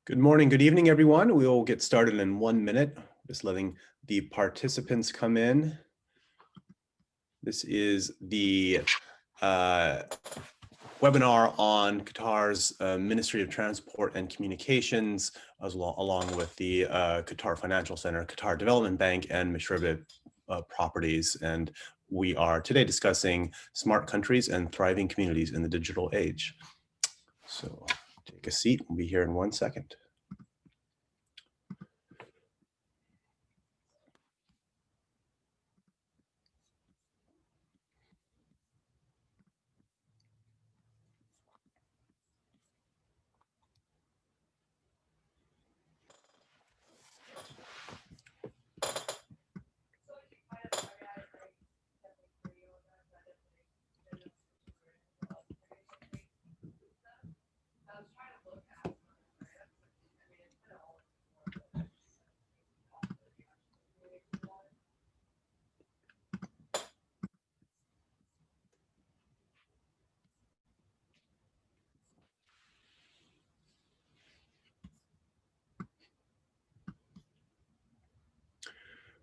Good morning, good evening, everyone. We will get started in 1 minute, just letting the participants come in. This is the webinar on Qatar's Ministry of Transport and Communications, along with the Qatar Financial Center, Qatar Development Bank, and Mashrebet Properties. And we are today discussing smart countries and thriving communities in the digital age. So take a seat, we'll be here in 1 second.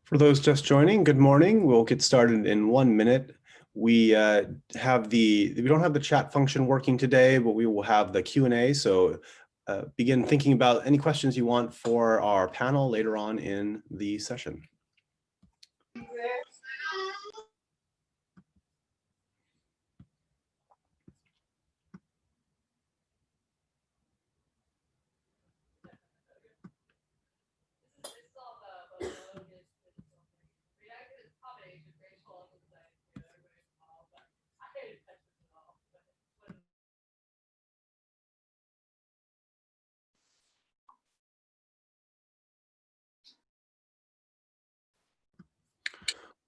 For those just joining, good morning. We'll get started in 1 minute. We don't have the chat function working today, but we will have the Q&A. So begin thinking about any questions you want for our panel later on in the session.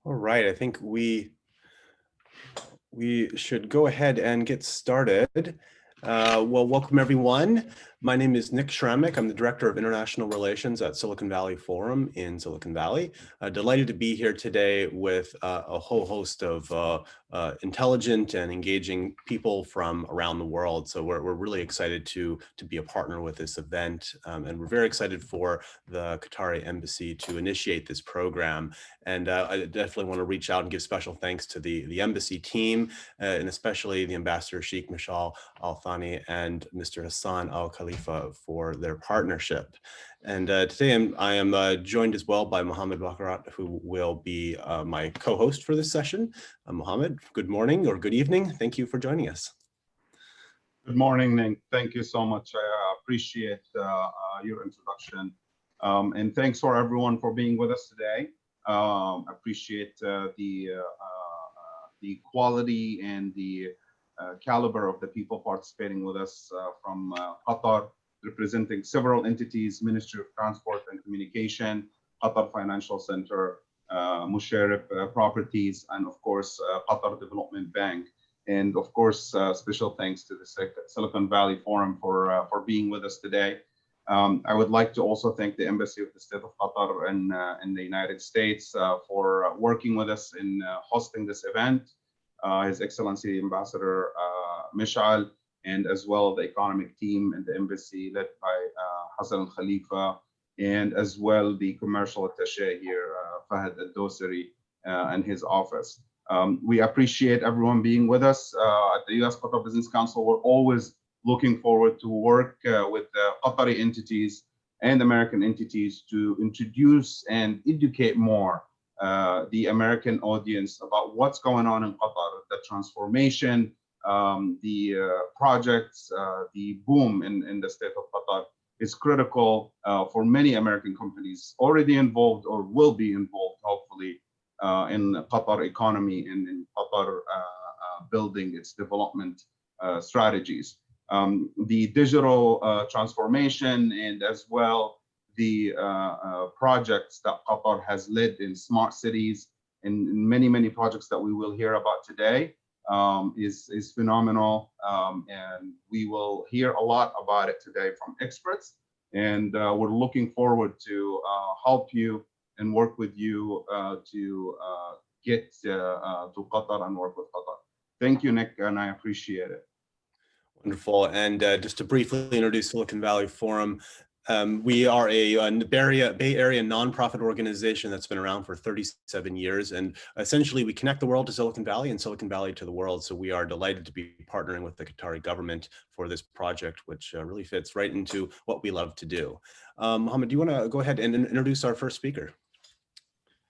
All right, I think we should go ahead and get started. Well, welcome everyone. My name is Nick Schrammick. I'm the Director of International Relations at Silicon Valley Forum in Silicon Valley. Delighted to be here today with a whole host of intelligent and engaging people from around the world. So we're really excited to be a partner with this event. And we're very excited for the Qatari Embassy to initiate this program. And I definitely want to reach out and give special thanks to the embassy team, and especially the Ambassador Sheikh Mishal Al-Thani and Mr. Hassan Al-Khalifa for their partnership. And today I am joined as well by Mohammed Bakarat, who will be my co-host for this session. Mohammed, good morning or good evening. Thank you for joining us. Good morning, Nick. Thank you so much. I appreciate your introduction. And thanks for everyone for being with us today. Appreciate the quality and the caliber of the people participating with us from Qatar, representing several entities: Ministry of Transport and Communication, Qatar Financial Center, Mashrebet Properties, and of course Qatar Development Bank. And of course, special thanks to the Silicon Valley Forum for being with us today. I would like to also thank the Embassy of the State of Qatar in the United States for working with us in hosting this event. His Excellency Ambassador Mishal, and as well the economic team and the embassy led by Hassan Al-Khalifa, and as well the commercial attaché here, Fahad Al-Dosari, and his office. We appreciate everyone being with us. At the U.S. Qatar Business Council, we're always looking forward to work with the Qatari entities and American entities to introduce and educate more the American audience about what's going on in Qatar, the transformation, the projects, the boom in the state of Qatar is critical for many American companies already involved or will be involved, hopefully, in the Qatar economy and in Qatar building its development strategies. The digital transformation and as well the projects that Qatar has led in smart cities and many projects that we will hear about today is phenomenal. And we will hear a lot about it today from experts. And we're looking forward to help you and work with you to get to Qatar and work with Qatar. Thank you, Nick, and I appreciate it. Wonderful. And just to briefly introduce Silicon Valley Forum, We are a Bay Area nonprofit organization that's been around for 37 years. And essentially, we connect the world to Silicon Valley and Silicon Valley to the world. So we are delighted to be partnering with the Qatari government for this project, which really fits right into what we love to do. Mohammed, do you want to go ahead and introduce our first speaker?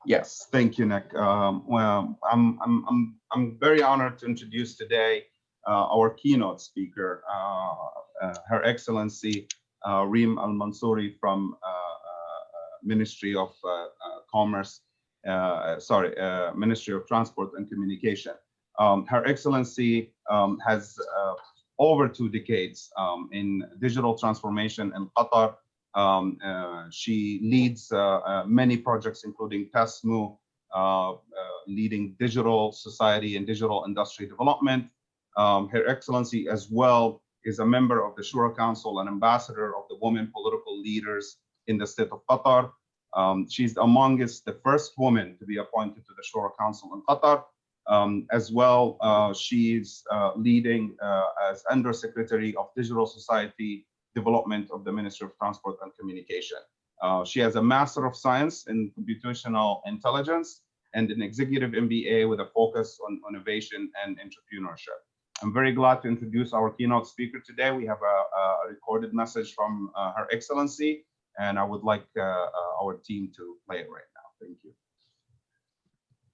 Yes, thank you, Nick. Well, I'm very honored to introduce today our keynote speaker, Her Excellency Reem Al-Mansoori from Ministry of Commerce, Ministry of Transport and Communication. Her Excellency has over 2 decades in digital transformation in Qatar. She leads many projects, including TASMU, leading digital society and digital industry development. Her Excellency as well is a member of the Shura Council and ambassador of the women political leaders in the state of Qatar. She's amongst the first woman to be appointed to the Shura Council in Qatar. As well, she's leading as Undersecretary of Digital Society Development of the Ministry of Transport and Communication. She has a Master of Science in Computational Intelligence and an Executive MBA with a focus on innovation and entrepreneurship. I'm very glad to introduce our keynote speaker today. We have a recorded message from Her Excellency, and I would like our team to play it right now. Thank you.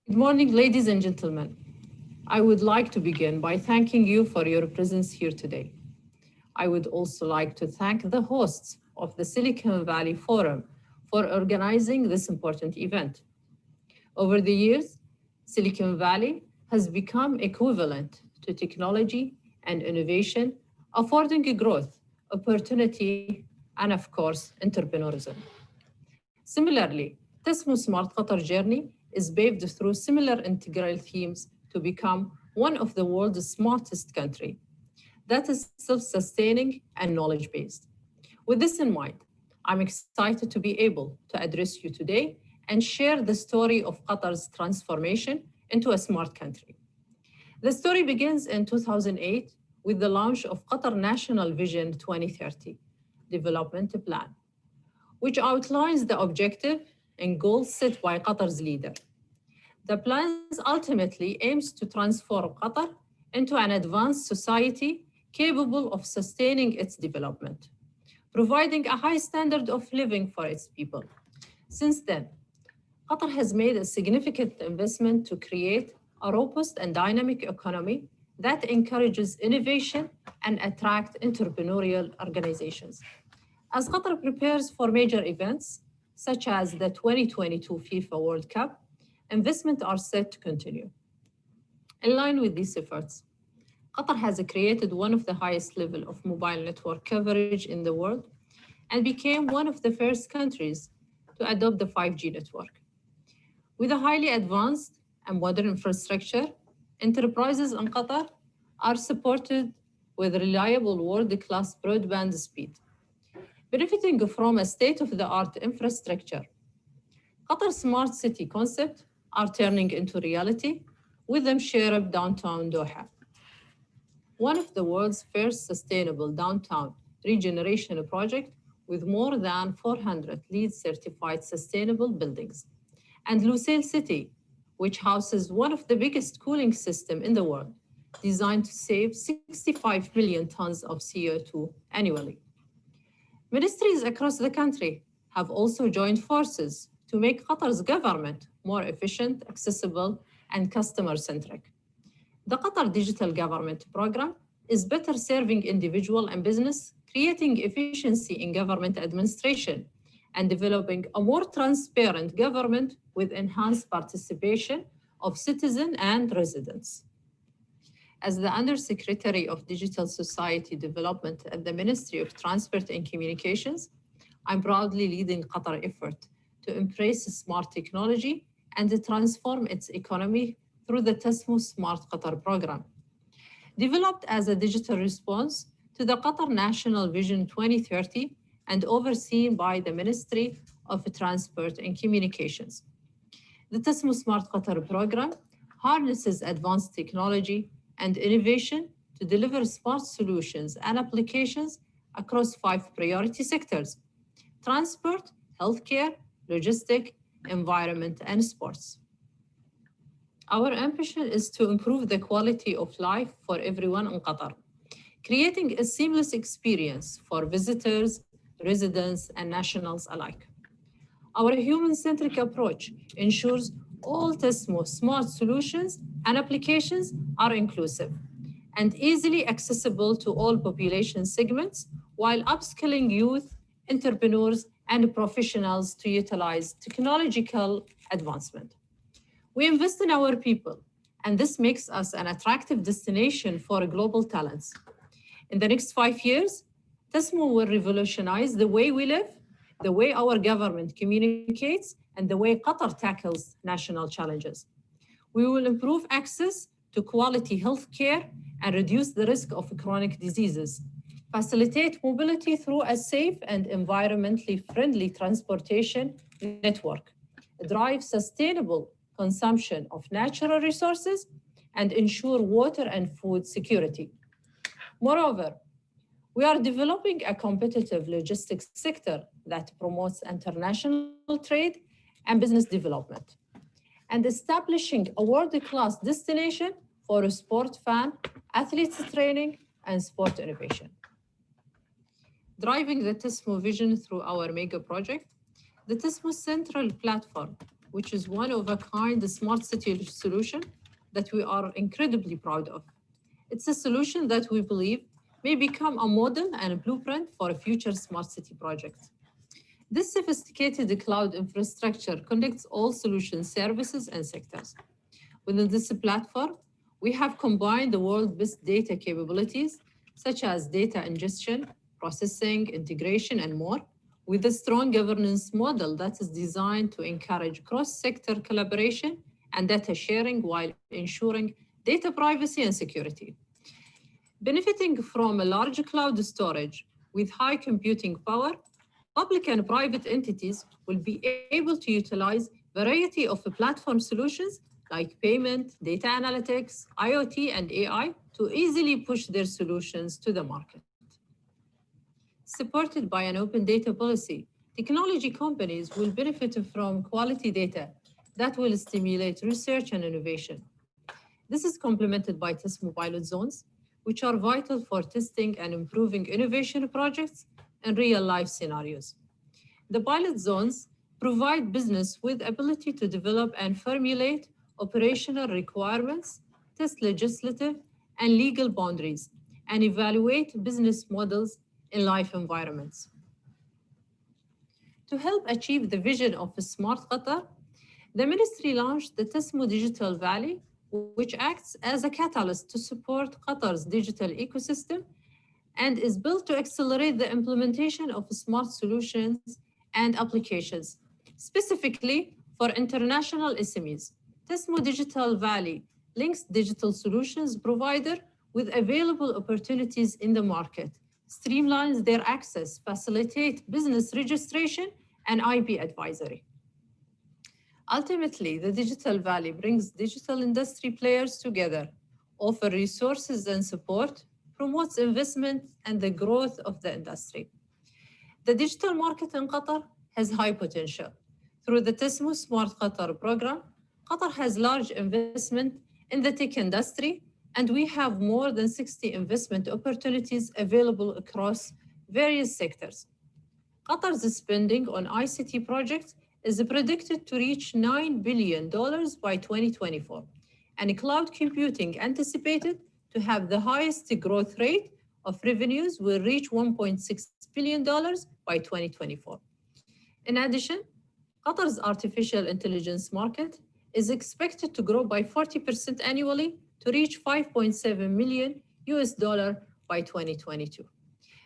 Good morning, ladies and gentlemen. I would like to begin by thanking you for your presence here today. I would also like to thank the hosts of the Silicon Valley Forum for organizing this important event. Over the years, Silicon Valley has become equivalent to technology and innovation, affording growth, opportunity, and of course, entrepreneurship. Similarly, TASMU Smart Qatar journey is paved through similar integral themes to become one of the world's smartest country that is self-sustaining and knowledge-based. With this in mind, I'm excited to be able to address you today and share the story of Qatar's transformation into a smart country. The story begins in 2008 with the launch of Qatar National Vision 2030 Development Plan, which outlines the objective and goals set by Qatar's leader. The plan ultimately aims to transform Qatar into an advanced society capable of sustaining its development, providing a high standard of living for its people. Since then, Qatar has made a significant investment to create a robust and dynamic economy that encourages innovation and attract entrepreneurial organizations. As Qatar prepares for major events, such as the 2022 FIFA World Cup, investments are set to continue. In line with these efforts, Qatar has created one of the highest level of mobile network coverage in the world and became one of the first countries to adopt the 5G network. With a highly advanced and modern infrastructure, enterprises in Qatar are supported with reliable world-class broadband speed. Benefiting from a state-of-the-art infrastructure, Qatar's smart city concept are turning into reality with them Sharab downtown Doha, one of the world's first sustainable downtown regeneration project with more than 400 LEED certified sustainable buildings, and Lusail City, which houses one of the biggest cooling systems in the world, designed to save 65 million tons of CO2 annually. Ministries across the country have also joined forces to make Qatar's government more efficient, accessible, and customer-centric. The Qatar Digital Government Program is better serving individual and business, creating efficiency in government administration, and developing a more transparent government with enhanced participation of citizens and residents. As the Undersecretary of Digital Society Development at the Ministry of Transport and Communications, I'm proudly leading Qatar effort to embrace smart technology and to transform its economy through the TASMU Smart Qatar program. Developed as a digital response to the Qatar National Vision 2030 and overseen by the Ministry of Transport and Communications. The TASMU Smart Qatar program harnesses advanced technology and innovation to deliver smart solutions and applications across 5 priority sectors, transport, healthcare, logistics, environment, and sports. Our ambition is to improve the quality of life for everyone in Qatar, creating a seamless experience for visitors, residents, and nationals alike. Our human-centric approach ensures all TASMU smart solutions and applications are inclusive and easily accessible to all population segments, while upskilling youth, entrepreneurs, and professionals to utilize technological advancement. We invest in our people, and this makes us an attractive destination for global talents. In the next 5 years, TASMU will revolutionize the way we live, the way our government communicates, and the way Qatar tackles national challenges. We will improve access to quality healthcare and reduce the risk of chronic diseases, facilitate mobility through a safe and environmentally friendly transportation network, drive sustainable consumption of natural resources, and ensure water and food security. Moreover, we are developing a competitive logistics sector that promotes international trade and business development, and establishing a world-class destination for sport fan, athletes training, and sport innovation. Driving the TASMU vision through our mega project, the TASMU Central Platform, which is one-of-a-kind smart city solution that we are incredibly proud of. It's a solution that we believe may become a model and a blueprint for future smart city projects. This sophisticated cloud infrastructure connects all solution services and sectors. Within this platform, we have combined the world's best data capabilities, such as data ingestion, processing, integration, and more, with a strong governance model that is designed to encourage cross-sector collaboration and data sharing while ensuring data privacy and security. Benefiting from a large cloud storage with high computing power, public and private entities will be able to utilize a variety of platform solutions like payment, data analytics, IoT, and AI to easily push their solutions to the market. Supported by an open data policy, technology companies will benefit from quality data that will stimulate research and innovation. This is complemented by TASMU pilot zones, which are vital for testing and improving innovation projects and real-life scenarios. The pilot zones provide business with ability to develop and formulate operational requirements, test legislative and legal boundaries, and evaluate business models in live environments. To help achieve the vision of a smart Qatar, the ministry launched the TASMU Digital Valley, which acts as a catalyst to support Qatar's digital ecosystem and is built to accelerate the implementation of smart solutions and applications, specifically for international SMEs. TASMU Digital Valley links digital solutions provider with available opportunities in the market, streamlines their access, facilitate business registration, and IP advisory. Ultimately, the Digital Valley brings digital industry players together, offers resources and support, promotes investment and the growth of the industry. The digital market in Qatar has high potential. Through the TASMU Smart Qatar program, Qatar has large investment in the tech industry, and we have more than 60 investment opportunities available across various sectors. Qatar's spending on ICT projects is predicted to reach $9 billion by 2024, and cloud computing anticipated to have the highest growth rate of revenues will reach $1.6 billion by 2024. In addition, Qatar's artificial intelligence market is expected to grow by 40% annually to reach $5.7 million by 2022.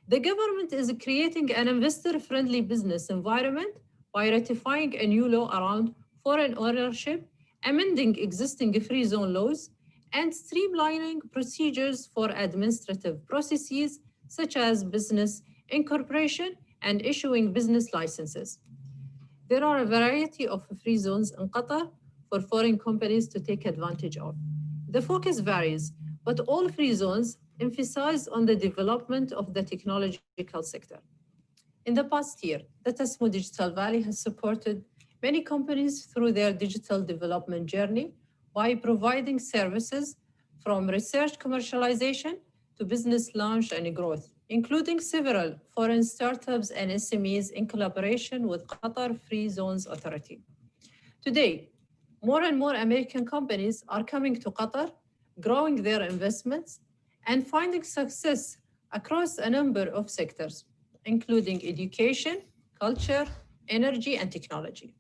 The government is creating an investor-friendly business environment by ratifying a new law around foreign ownership, amending existing free zone laws, and streamlining procedures for administrative processes such as business incorporation and issuing business licenses. There are a variety of free zones in Qatar for foreign companies to take advantage of. The focus varies, but all free zones emphasize on the development of the technological sector. In the past year, the TASMU Digital Valley has supported many companies through their digital development journey by providing services from research commercialization to business launch and growth, including several foreign startups and SMEs in collaboration with Qatar Free Zones Authority. Today, more and more American companies are coming to Qatar, growing their investments and finding success across a number of sectors, including education, culture, energy, and technology.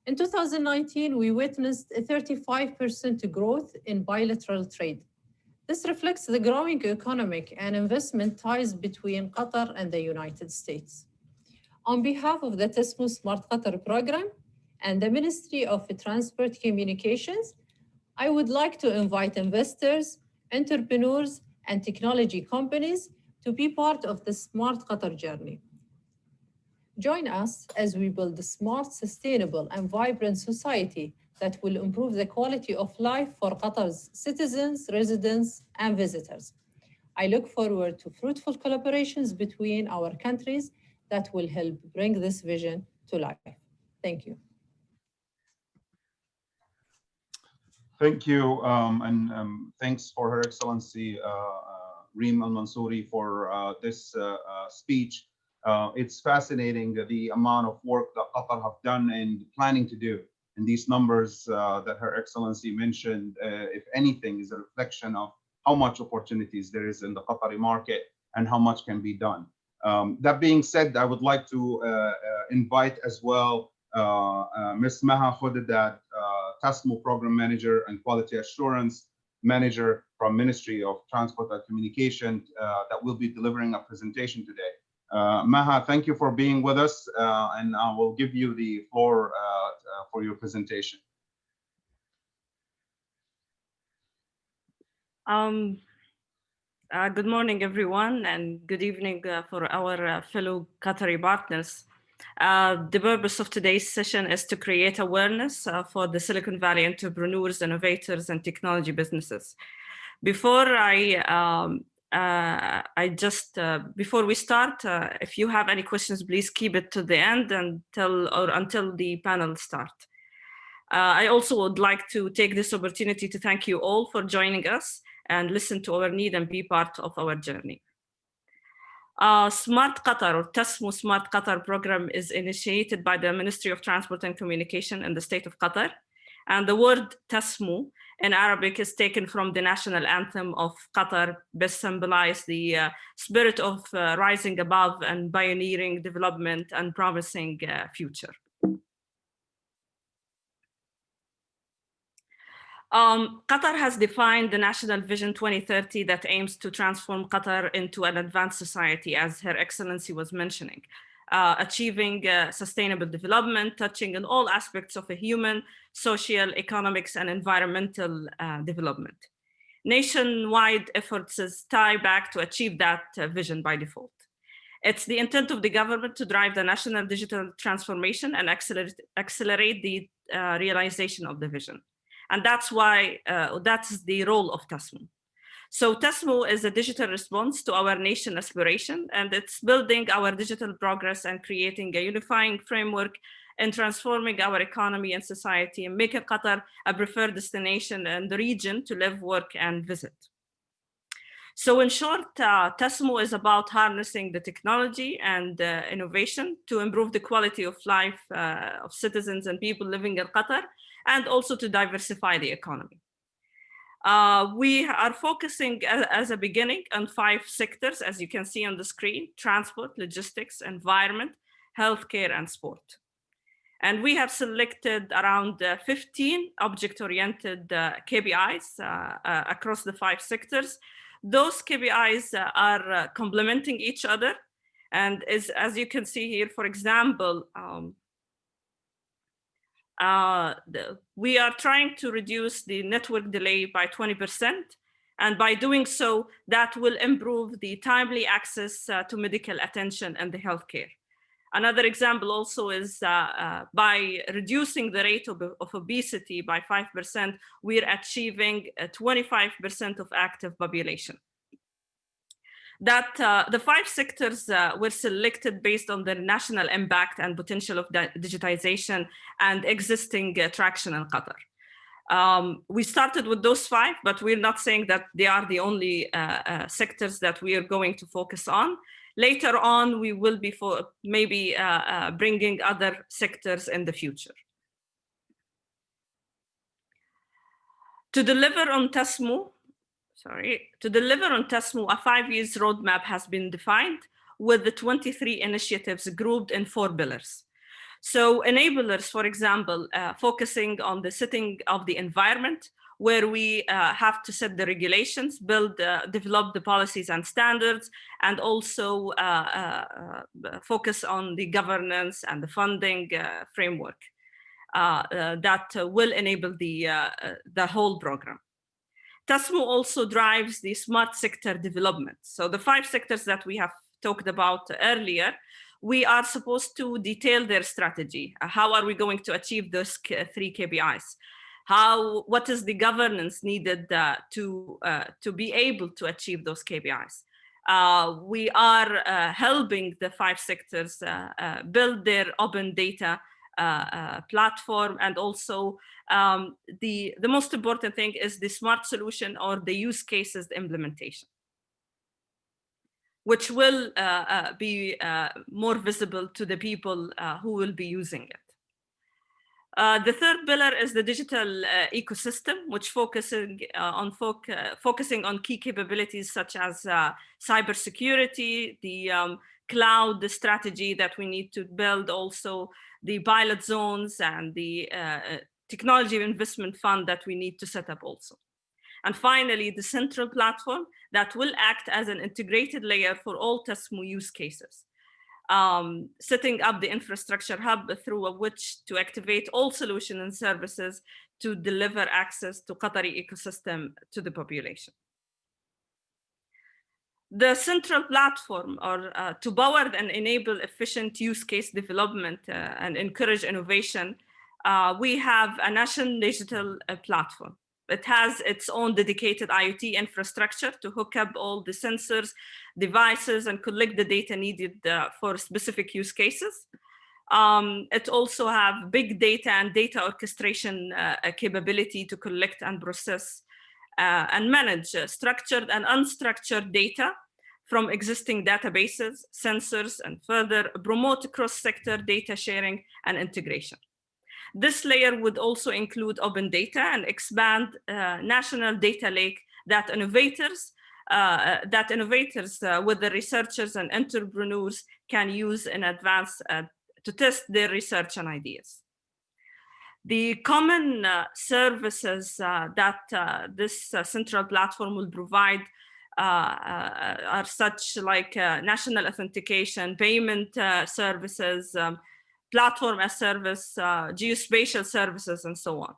In 2019, we witnessed a 35% growth in bilateral trade. This reflects the growing economic and investment ties between Qatar and the United States. On behalf of the TASMU Smart Qatar program and the Ministry of Transport Communications, I would like to invite investors, entrepreneurs, and technology companies to be part of the Smart Qatar journey. Join us as we build a smart, sustainable, and vibrant society that will improve the quality of life for Qatar's citizens, residents, and visitors. I look forward to fruitful collaborations between our countries that will help bring this vision to life. Thank you. Thank you, and thanks for Her Excellency Reem Al-Mansoori for this speech. It's fascinating the amount of work that Qatar have done and planning to do. And these numbers that Her Excellency mentioned, if anything, is a reflection of how much opportunities there is in the Qatari market and how much can be done. That being said, I would like to invite as well Ms. Maha Khodadad, TASMU Program Manager and Quality Assurance Manager from Ministry of Transport and Communication that will be delivering a presentation today. Maha, thank you for being with us, and I will give you the floor for your presentation. Good morning, everyone, and good evening for our fellow Qatari partners. The purpose of today's session is to create awareness for the Silicon Valley entrepreneurs, innovators, and technology businesses. Before before we start, if you have any questions, please keep it to the end until the panel starts. I also would like to take this opportunity to thank you all for joining us and listen to our need and be part of our journey. Smart Qatar, or TASMU Smart Qatar program, is initiated by the Ministry of Transport and Communication in the State of Qatar. And the word TASMU in Arabic is taken from the national anthem of Qatar, best symbolize the spirit of rising above and pioneering development and promising future. Qatar has defined the National Vision 2030 that aims to transform Qatar into an advanced society, as Her Excellency was mentioning, achieving sustainable development, touching on all aspects of a human, social, economics, and environmental development. Nationwide efforts tie back to achieve that vision by default. It's the intent of the government to drive the national digital transformation and accelerate the realization of the vision. And that's why that's the role of TASMU. So TASMU is a digital response to our nation aspiration, and it's building our digital progress and creating a unifying framework in transforming our economy and society and making Qatar a preferred destination in the region to live, work, and visit. So in short, TASMU is about harnessing the technology and innovation to improve the quality of life of citizens and people living in Qatar, and also to diversify the economy. We are focusing as a beginning on 5 sectors, as you can see on the screen: transport, logistics, environment, healthcare, and sport. And we have selected around 15 object-oriented KPIs across the 5 sectors. Those KPIs are complementing each other. And as you can see here, for example, we are trying to reduce the network delay by 20%. And by doing so, that will improve the timely access to medical attention and the healthcare. Another example also is by reducing the rate of obesity by 5%, we're achieving 25% of active population. that the 5 sectors were selected based on their national impact and potential of digitization and existing traction in Qatar. We started with those 5, but we're not saying that they are the only sectors that we are going to focus on. Later on, we will be maybe bringing other sectors in the future. To deliver on TASMU, a 5-year roadmap has been defined with the 23 initiatives grouped in 4 pillars. So enablers, for example, focusing on the setting of the environment, where we have to set the regulations, develop the policies and standards, and also focus on the governance and the funding framework that will enable the whole program. TASMU also drives the smart sector development. So the 5 sectors that we have talked about earlier, we are supposed to detail their strategy. How are we going to achieve those 3 KPIs? What is the governance needed to be able to achieve those KPIs? We are helping the 5 sectors build their open data platform, and also the most important thing is the smart solution or the use cases implementation, which will be more visible to the people who will be using it. The 3rd pillar is the digital ecosystem, which focusing on key capabilities such as cybersecurity, the cloud strategy that we need to build, also the pilot zones and the technology investment fund that we need to set up also. And finally, the central platform that will act as an integrated layer for all TASMU use cases, setting up the infrastructure hub through which to activate all solutions and services to deliver access to Qatari ecosystem to the population. The central platform, or to power and enable efficient use case development and encourage innovation, we have a national digital platform. It has its own dedicated IoT infrastructure to hook up all the sensors, devices, and collect the data needed for specific use cases. It also have big data and data orchestration capability to collect and process and manage structured and unstructured data from existing databases, sensors, and further promote cross-sector data sharing and integration. This layer would also include open data and expand national data lake that innovators with the researchers and entrepreneurs can use in advance to test their research and ideas. The common services that this central platform will provide are such like national authentication, payment services, platform as service, geospatial services, and so on.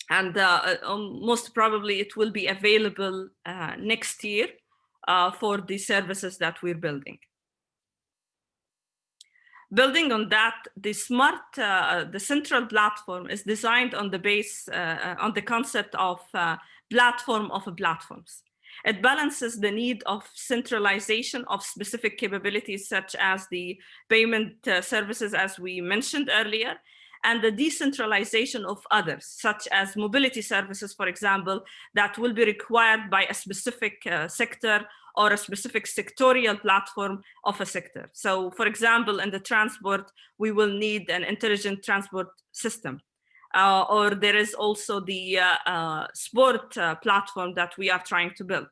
And most probably it will be available next year for the services that we're building. Building on that, the central platform is designed on the concept of platform of platforms. It balances the need of centralization of specific capabilities, such as the payment services, as we mentioned earlier, and the decentralization of others, such as mobility services, for example, that will be required by a specific sector or a specific sectorial platform of a sector. So, for example, in the transport, we will need an intelligent transport system. Or there is also the sport platform that we are trying to build.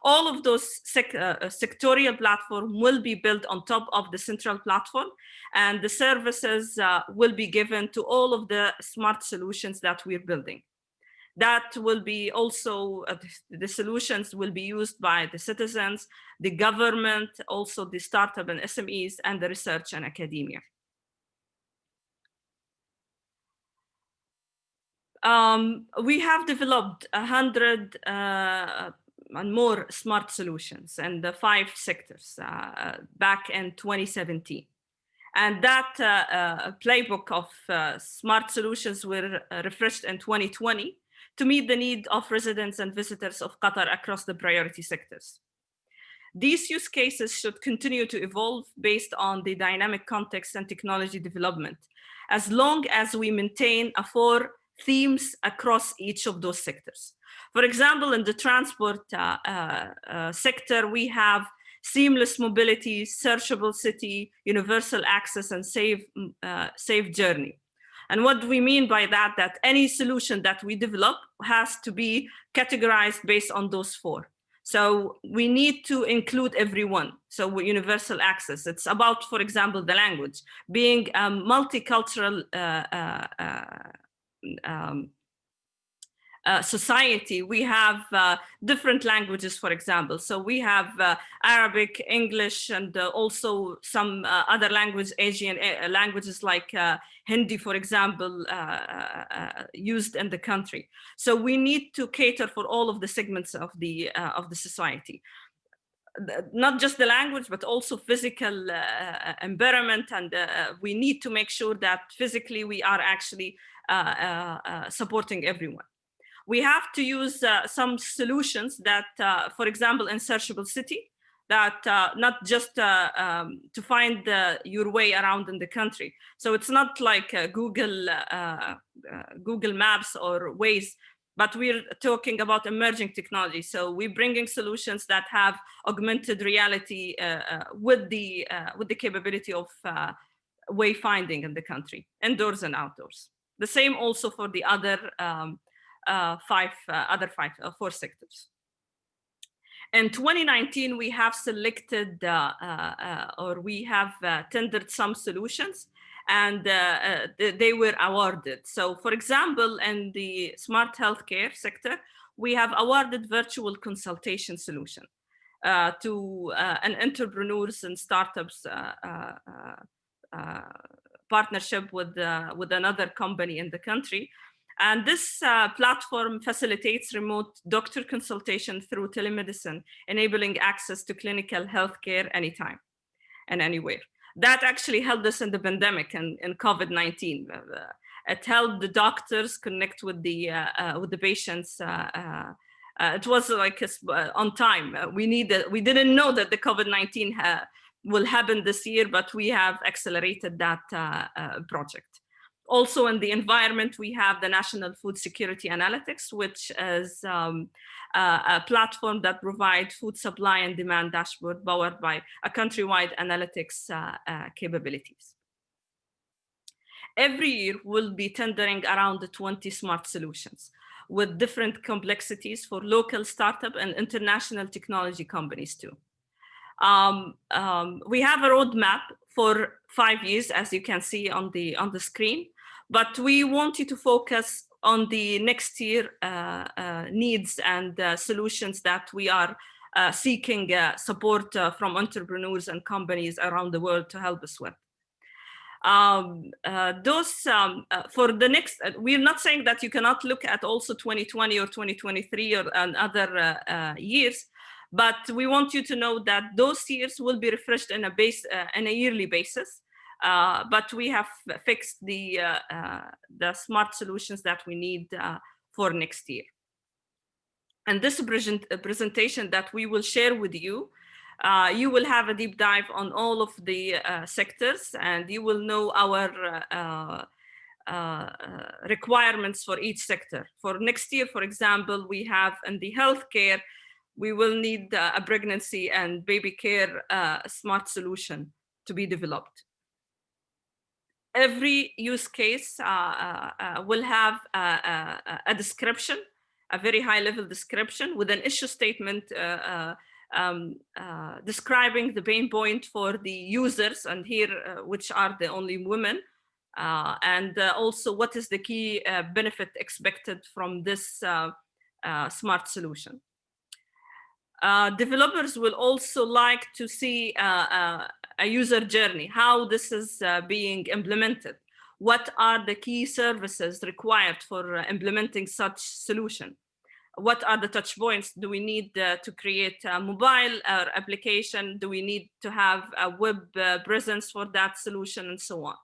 All of those sectorial platforms will be built on top of the central platform, and the services will be given to all of the smart solutions that we're building. That will be also, the solutions will be used by the citizens, the government, also the startup and SMEs, and the research and academia. We have developed 100 and more smart solutions in the 5 sectors back in 2017. And that playbook of smart solutions were refreshed in 2020 to meet the need of residents and visitors of Qatar across the priority sectors. These use cases should continue to evolve based on the dynamic context and technology development, as long as we maintain 4 themes across each of those sectors. For example, in the transport sector, we have seamless mobility, searchable city, universal access, and safe journey. And what do we mean by that? That any solution that we develop has to be categorized based on those 4. So we need to include everyone. So universal access, it's about, for example, the language. Being a multicultural society, we have different languages, for example. So we have Arabic, English, and also some other Asian languages like Hindi, for example, used in the country. So we need to cater for all of the segments of the society. Not just the language, but also physical environment. And we need to make sure that physically we are actually supporting everyone. We have to use some solutions that, for example, in searchable city, that not just to find your way around in the country. So it's not like Google Maps or Waze, but we're talking about emerging technology. So we're bringing solutions that have augmented reality with the capability of wayfinding in the country, indoors and outdoors. The same also for the other 4 sectors. In 2019, we have selected or we have tendered some solutions, and they were awarded. So for example, in the smart healthcare sector, we have awarded virtual consultation solution to an entrepreneurs and startups partnership with another company in the country. And this platform facilitates remote doctor consultation through telemedicine, enabling access to clinical healthcare anytime and anywhere. That actually helped us in the pandemic and in COVID-19. It helped the doctors connect with the patients. It was like on time. We didn't know that the COVID-19 will happen this year, but we have accelerated that project. Also in the environment, we have the National Food Security Analytics, which is a platform that provides food supply and demand dashboard powered by a countrywide analytics capabilities. Every year, we'll be tendering around 20 smart solutions with different complexities for local startup and international technology companies too. We have a roadmap for 5 years, as you can see on the screen, but we want you to focus on the next year needs and solutions that we are seeking support from entrepreneurs and companies around the world to help us with. For the next, we're not saying that you cannot look at also 2020 or 2023 or other years, but we want you to know that those years will be refreshed in a yearly basis. But we have fixed the smart solutions that we need for next year. And this presentation that we will share with you, you will have a deep dive on all of the sectors, and you will know our requirements for each sector. For next year, for example, we have in the healthcare, we will need a pregnancy and baby care smart solution to be developed. Every use case will have a description, a very high level description with an issue statement describing the pain point for the users, and here, which are the only women, and also what is the key benefit expected from this smart solution. Developers will also like to see a user journey, how this is being implemented. What are the key services required for implementing such solution? What are the touch points? Do we need to create a mobile application? Do we need to have a web presence for that solution, and so on?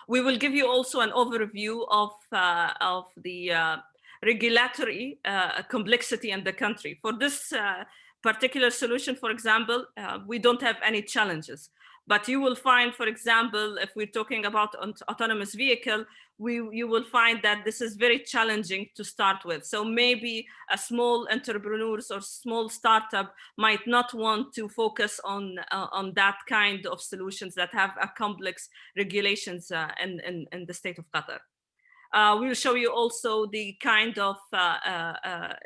We will give you also an overview of the regulatory complexity in the country. For this particular solution, for example, we don't have any challenges. But you will find, for example, if we're talking about autonomous vehicle, you will find that this is very challenging to start with. So maybe a small entrepreneurs or small startup might not want to focus on that kind of solutions that have a complex regulations in the state of Qatar. We will show you also the kind of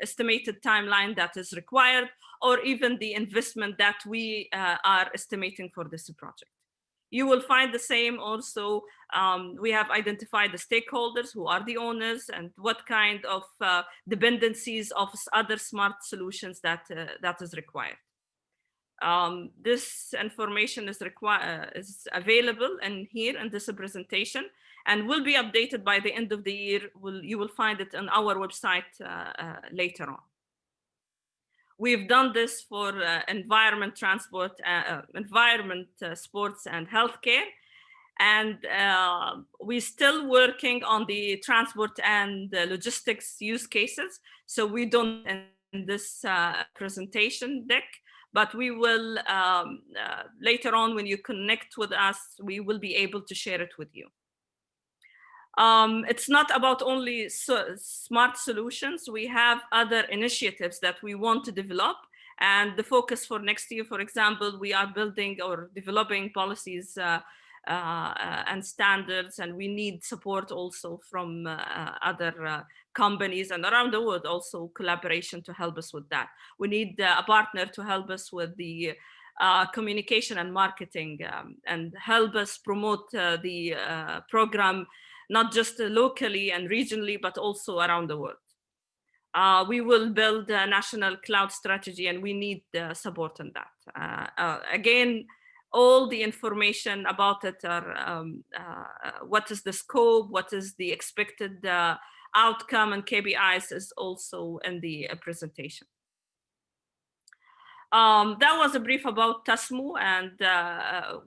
estimated timeline that is required, or even the investment that we are estimating for this project. You will find the same also. We have identified the stakeholders, who are the owners, and what kind of dependencies of other smart solutions that is required. This information is available here in this presentation, and will be updated by the end of the year. You will find it on our website later on. We've done this for environment, transport, sports, and healthcare. And we're still working on the transport and logistics use cases. So we don't in this presentation deck, but we will later on, when you connect with us, we will be able to share it with you. It's not about only smart solutions. We have other initiatives that we want to develop. And the focus for next year, for example, we are building or developing policies and standards, and we need support also from other companies and around the world, also collaboration to help us with that. We need a partner to help us with the communication and marketing and help us promote the program, not just locally and regionally, but also around the world. We will build a national cloud strategy, and we need support on that. Again, all the information about it are what is the scope, what is the expected outcome, and KPIs is also in the presentation. That was a brief about TASMU, and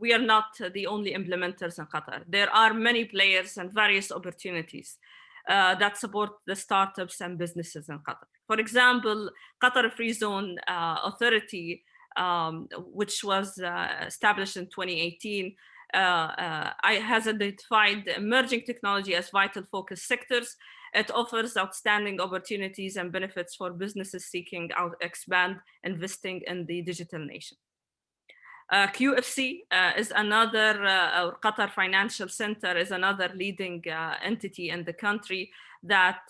we are not the only implementers in Qatar. There are many players and various opportunities that support the startups and businesses in Qatar. For example, Qatar Free Zone Authority, which was established in 2018, has identified emerging technology as vital focus sectors. It offers outstanding opportunities and benefits for businesses seeking to expand investing in the digital nation. QFC is another, Qatar Financial Center is another leading entity in the country that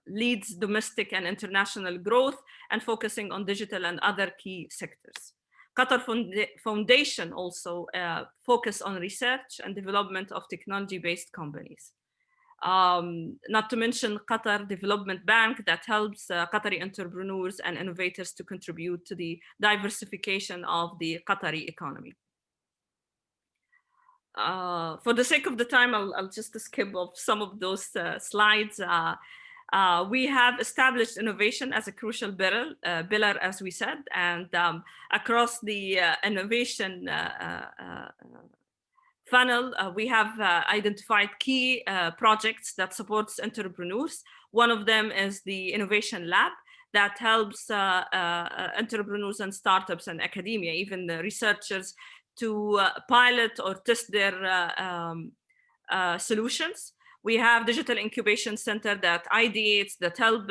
leads domestic and international growth and focusing on digital and other key sectors. Qatar Foundation also focus on research and development of technology-based companies. Not to mention Qatar Development Bank that helps Qatari entrepreneurs and innovators to contribute to the diversification of the Qatari economy. For the sake of the time, I'll just skip off some of those slides. We have established innovation as a crucial pillar, as we said, and across the innovation funnel, we have identified key projects that supports entrepreneurs. One of them is the Innovation Lab that helps entrepreneurs and startups and academia, even the researchers, to pilot or test their solutions. We have Digital Incubation Center that ideates, that help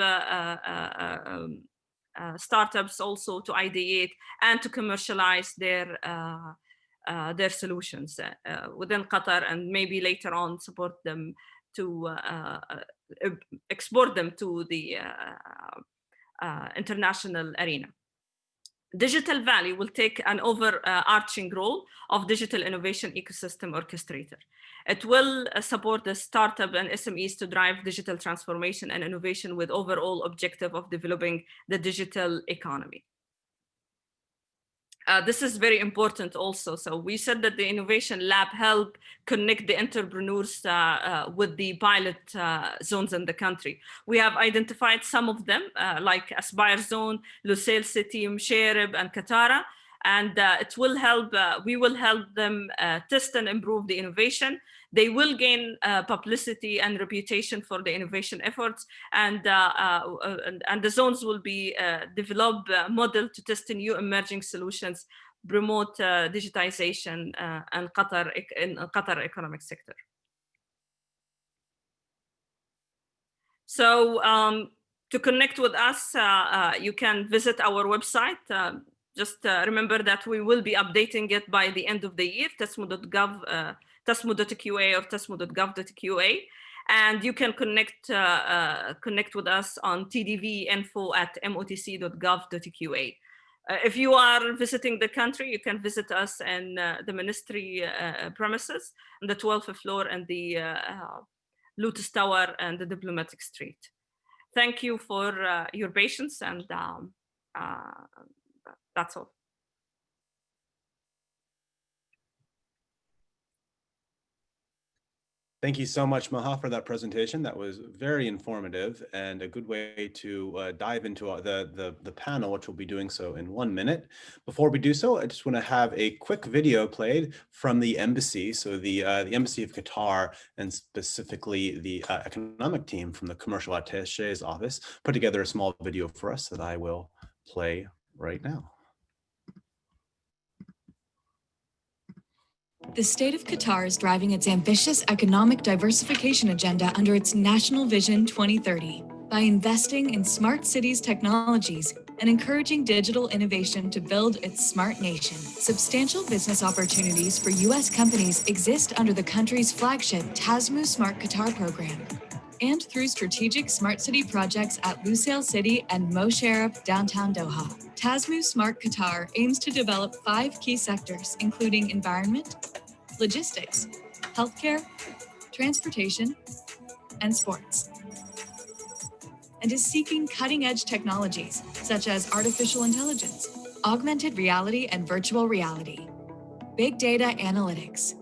startups also to ideate and to commercialize their solutions within Qatar, and maybe later on support them to export them to the international arena. Digital Valley will take an overarching role of digital innovation ecosystem orchestrator. It will support the startup and SMEs to drive digital transformation and innovation with overall objective of developing the digital economy. This is very important also. So we said that the Innovation Lab help connect the entrepreneurs with the pilot zones in the country. We have identified some of them like Aspire Zone, Lusail City, Msherib, and Katara. And it will help, we will help them test and improve the innovation. They will gain publicity and reputation for the innovation efforts, and the zones will be develop a model to test new emerging solutions, promote digitization and Qatar economic sector. So to connect with us, you can visit our website. Just remember that we will be updating it by the end of the year, tasmu.gov, tasmu.qa or tasmu.gov.qa. And you can connect with us on tdvinfo@motc.gov.qa. If you are visiting the country, you can visit us in the ministry premises on the 12th floor and the Lotus Tower and the Diplomatic Street. Thank you for your patience, and that's all. Thank you so much, Maha, for that presentation. That was very informative and a good way to dive into the panel, which we'll be doing so in 1 minute. Before we do so, I just want to have a quick video played from the embassy. So the Embassy of Qatar, and specifically the economic team from the Commercial Attaché's office, put together a small video for us that I will play right now. The State of Qatar is driving its ambitious economic diversification agenda under its National Vision 2030 by investing in smart cities technologies and encouraging digital innovation to build its smart nation. Substantial business opportunities for U.S. companies exist under the country's flagship TASMU Smart Qatar program and through strategic smart city projects at Lusail City and Mosharraf, downtown Doha. TASMU Smart Qatar aims to develop 5 key sectors, including environment, logistics, healthcare, transportation, and sports, and is seeking cutting-edge technologies such as artificial intelligence, augmented reality and virtual reality, big data analytics,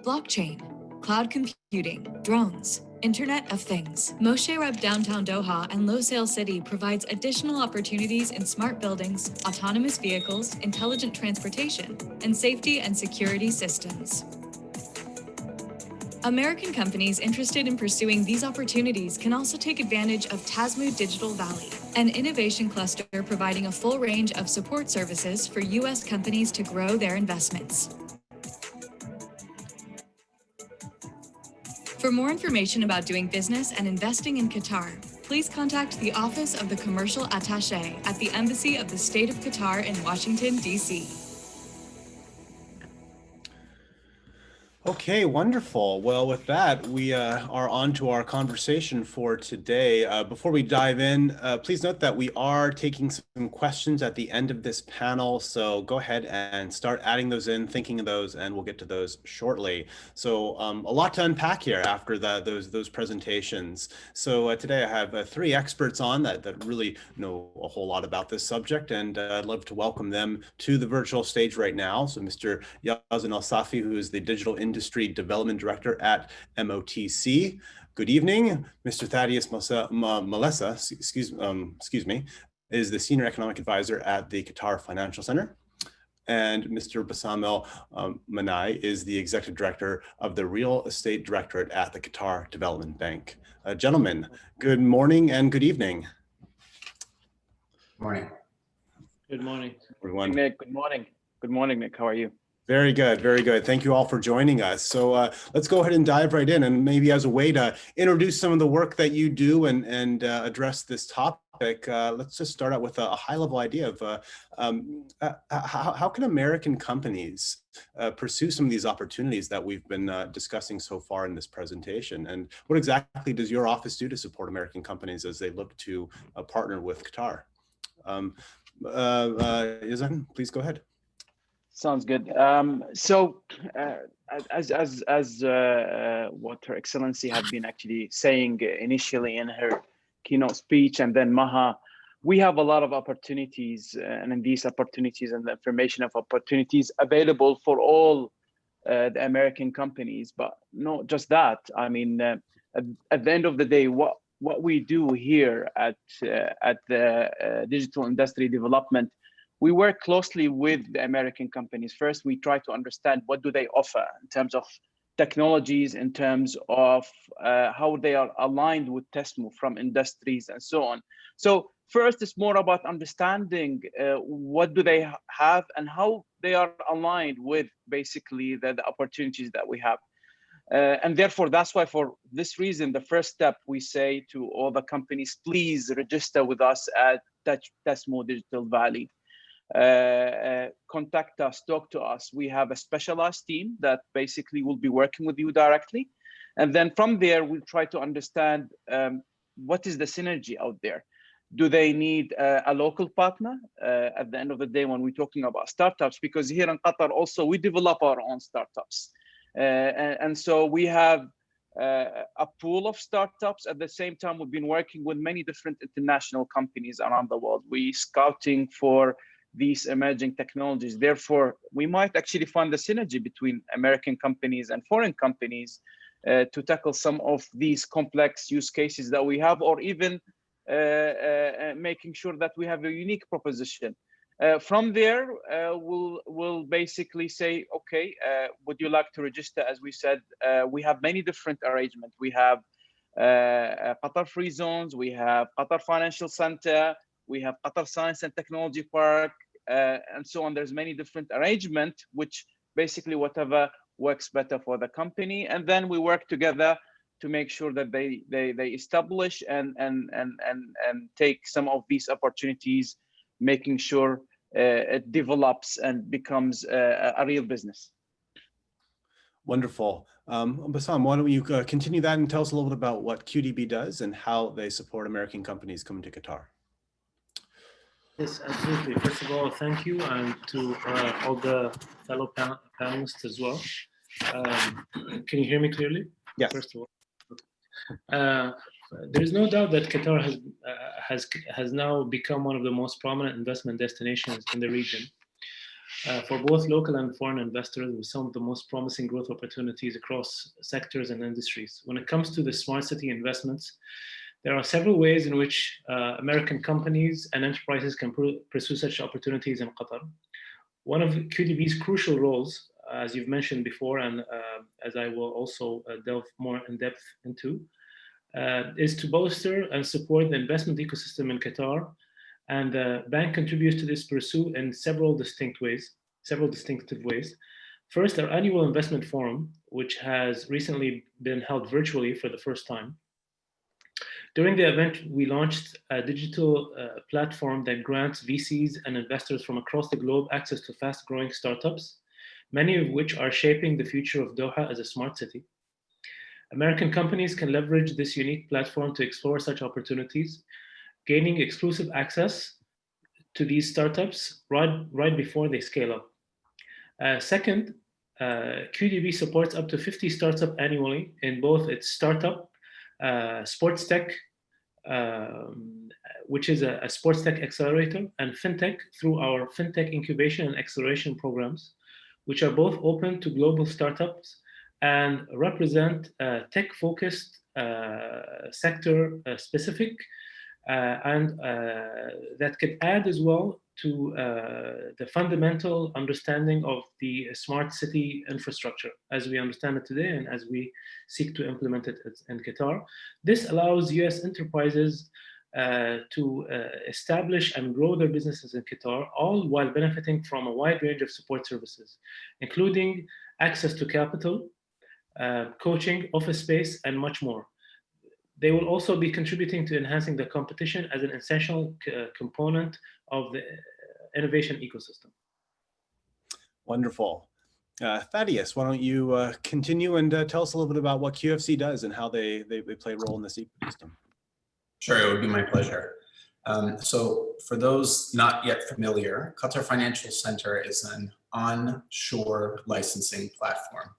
blockchain, cloud computing, drones, Internet of Things. Mosharraf downtown Doha and Lusail City provides additional opportunities in smart buildings, autonomous vehicles, intelligent transportation, and safety and security systems. American companies interested in pursuing these opportunities can also take advantage of TASMU Digital Valley, an innovation cluster providing a full range of support services for U.S. companies to grow their investments. For more information about doing business and investing in Qatar, please contact the Office of the Commercial Attaché at the Embassy of the State of Qatar in Washington, D.C. Okay, wonderful. Well, with that, we are on to our conversation for today. Before we dive in, please note that we are taking some questions at the end of this panel. So go ahead and start adding those in, thinking of those, and we'll get to those shortly. So a lot to unpack here after those presentations. So today I have 3 experts on that really know a whole lot about this subject, and I'd love to welcome them to the virtual stage right now. So Mr. Yazan Al-Safi, who is the Digital Industry Development Director at MOTC. Good evening. Mr. Thaddeus Malessa, excuse me, is the Senior Economic Advisor at the Qatar Financial Center. And Mr. Bassam Mannai is the Executive Director of the Real Estate Directorate at the Qatar Development Bank. Gentlemen, good morning and good evening. Morning. Good morning. Everyone. Nick, good morning. Good morning, Nick. How are you? Very good, very good. Thank you all for joining us. So let's go ahead and dive right in, and maybe as a way to introduce some of the work that you do and address this topic, let's just start out with a high-level idea of how can American companies pursue some of these opportunities that we've been discussing so far in this presentation, and what exactly does your office do to support American companies as they look to partner with Qatar? Yazan, please go ahead. Sounds good. So as what Her Excellency had been actually saying initially in her keynote speech, and then Maha, we have a lot of opportunities, and in these opportunities and the information of opportunities available for all the American companies, but not just that. I mean, at the end of the day, what we do here at the Digital Industry Development, we work closely with the American companies. First, we try to understand what do they offer in terms of technologies in terms of how they are aligned with TASMU from industries and so on. So first, it's more about understanding what do they have and how they are aligned with basically the opportunities that we have. And therefore, that's why for this reason, the first step we say to all the companies, please register with us at TASMU Digital Valley. Contact us, talk to us. We have a specialized team that basically will be working with you directly. And then from there, we'll try to understand what is the synergy out there. Do they need a local partner at the end of the day when we're talking about startups? Because here in Qatar also, we develop our own startups. And so we have a pool of startups. At the same time, we've been working with many different international companies around the world. We're scouting for these emerging technologies. Therefore, we might actually find the synergy between American companies and foreign companies to tackle some of these complex use cases that we have, or even making sure that we have a unique proposition. From there, we'll basically say, okay, would you like to register? As we said, we have many different arrangements. We have Qatar Free Zones, we have Qatar Financial Center, we have Qatar Science and Technology Park, and so on. There's many different arrangements, which basically whatever works better for the company. And then we work together to make sure that they establish and take some of these opportunities, making sure it develops and becomes a real business. Wonderful. Bassam, why don't you continue that and tell us a little bit about what QDB does and how they support American companies coming to Qatar? Yes, absolutely. First of all, thank you, and to all the fellow panelists as well. Can you hear me clearly? Yes. First of all, there is no doubt that Qatar has now become one of the most prominent investment destinations in the region for both local and foreign investors, with some of the most promising growth opportunities across sectors and industries. When it comes to the smart city investments, there are several ways in which American companies and enterprises can pursue such opportunities in Qatar. One of QDB's crucial roles, as you've mentioned before, and as I will also delve more in depth into, is to bolster and support the investment ecosystem in Qatar. And the bank contributes to this pursuit in several distinctive ways. First, our annual investment forum, which has recently been held virtually for the first time. During the event, we launched a digital platform that grants VCs and investors from across the globe access to fast-growing startups, many of which are shaping the future of Doha as a smart city. American companies can leverage this unique platform to explore such opportunities, gaining exclusive access to these startups right before they scale up. Second, QDB supports up to 50 startups annually in both its startup, sports tech, which is a sports tech accelerator, and fintech through our fintech incubation and acceleration programs, which are both open to global startups and represent tech-focused, sector-specific, and that could add as well to the fundamental understanding of the smart city infrastructure as we understand it today and as we seek to implement it in Qatar. This allows US enterprises to establish and grow their businesses in Qatar, all while benefiting from a wide range of support services, including access to capital, coaching, office space, and much more. They will also be contributing to enhancing the competition as an essential component of the innovation ecosystem. Wonderful. Thaddeus, why don't you continue and tell us a little bit about what QFC does and how they play a role in this ecosystem? Sure, it would be my pleasure. So for those not yet familiar, Qatar Financial Center is an onshore licensing platform.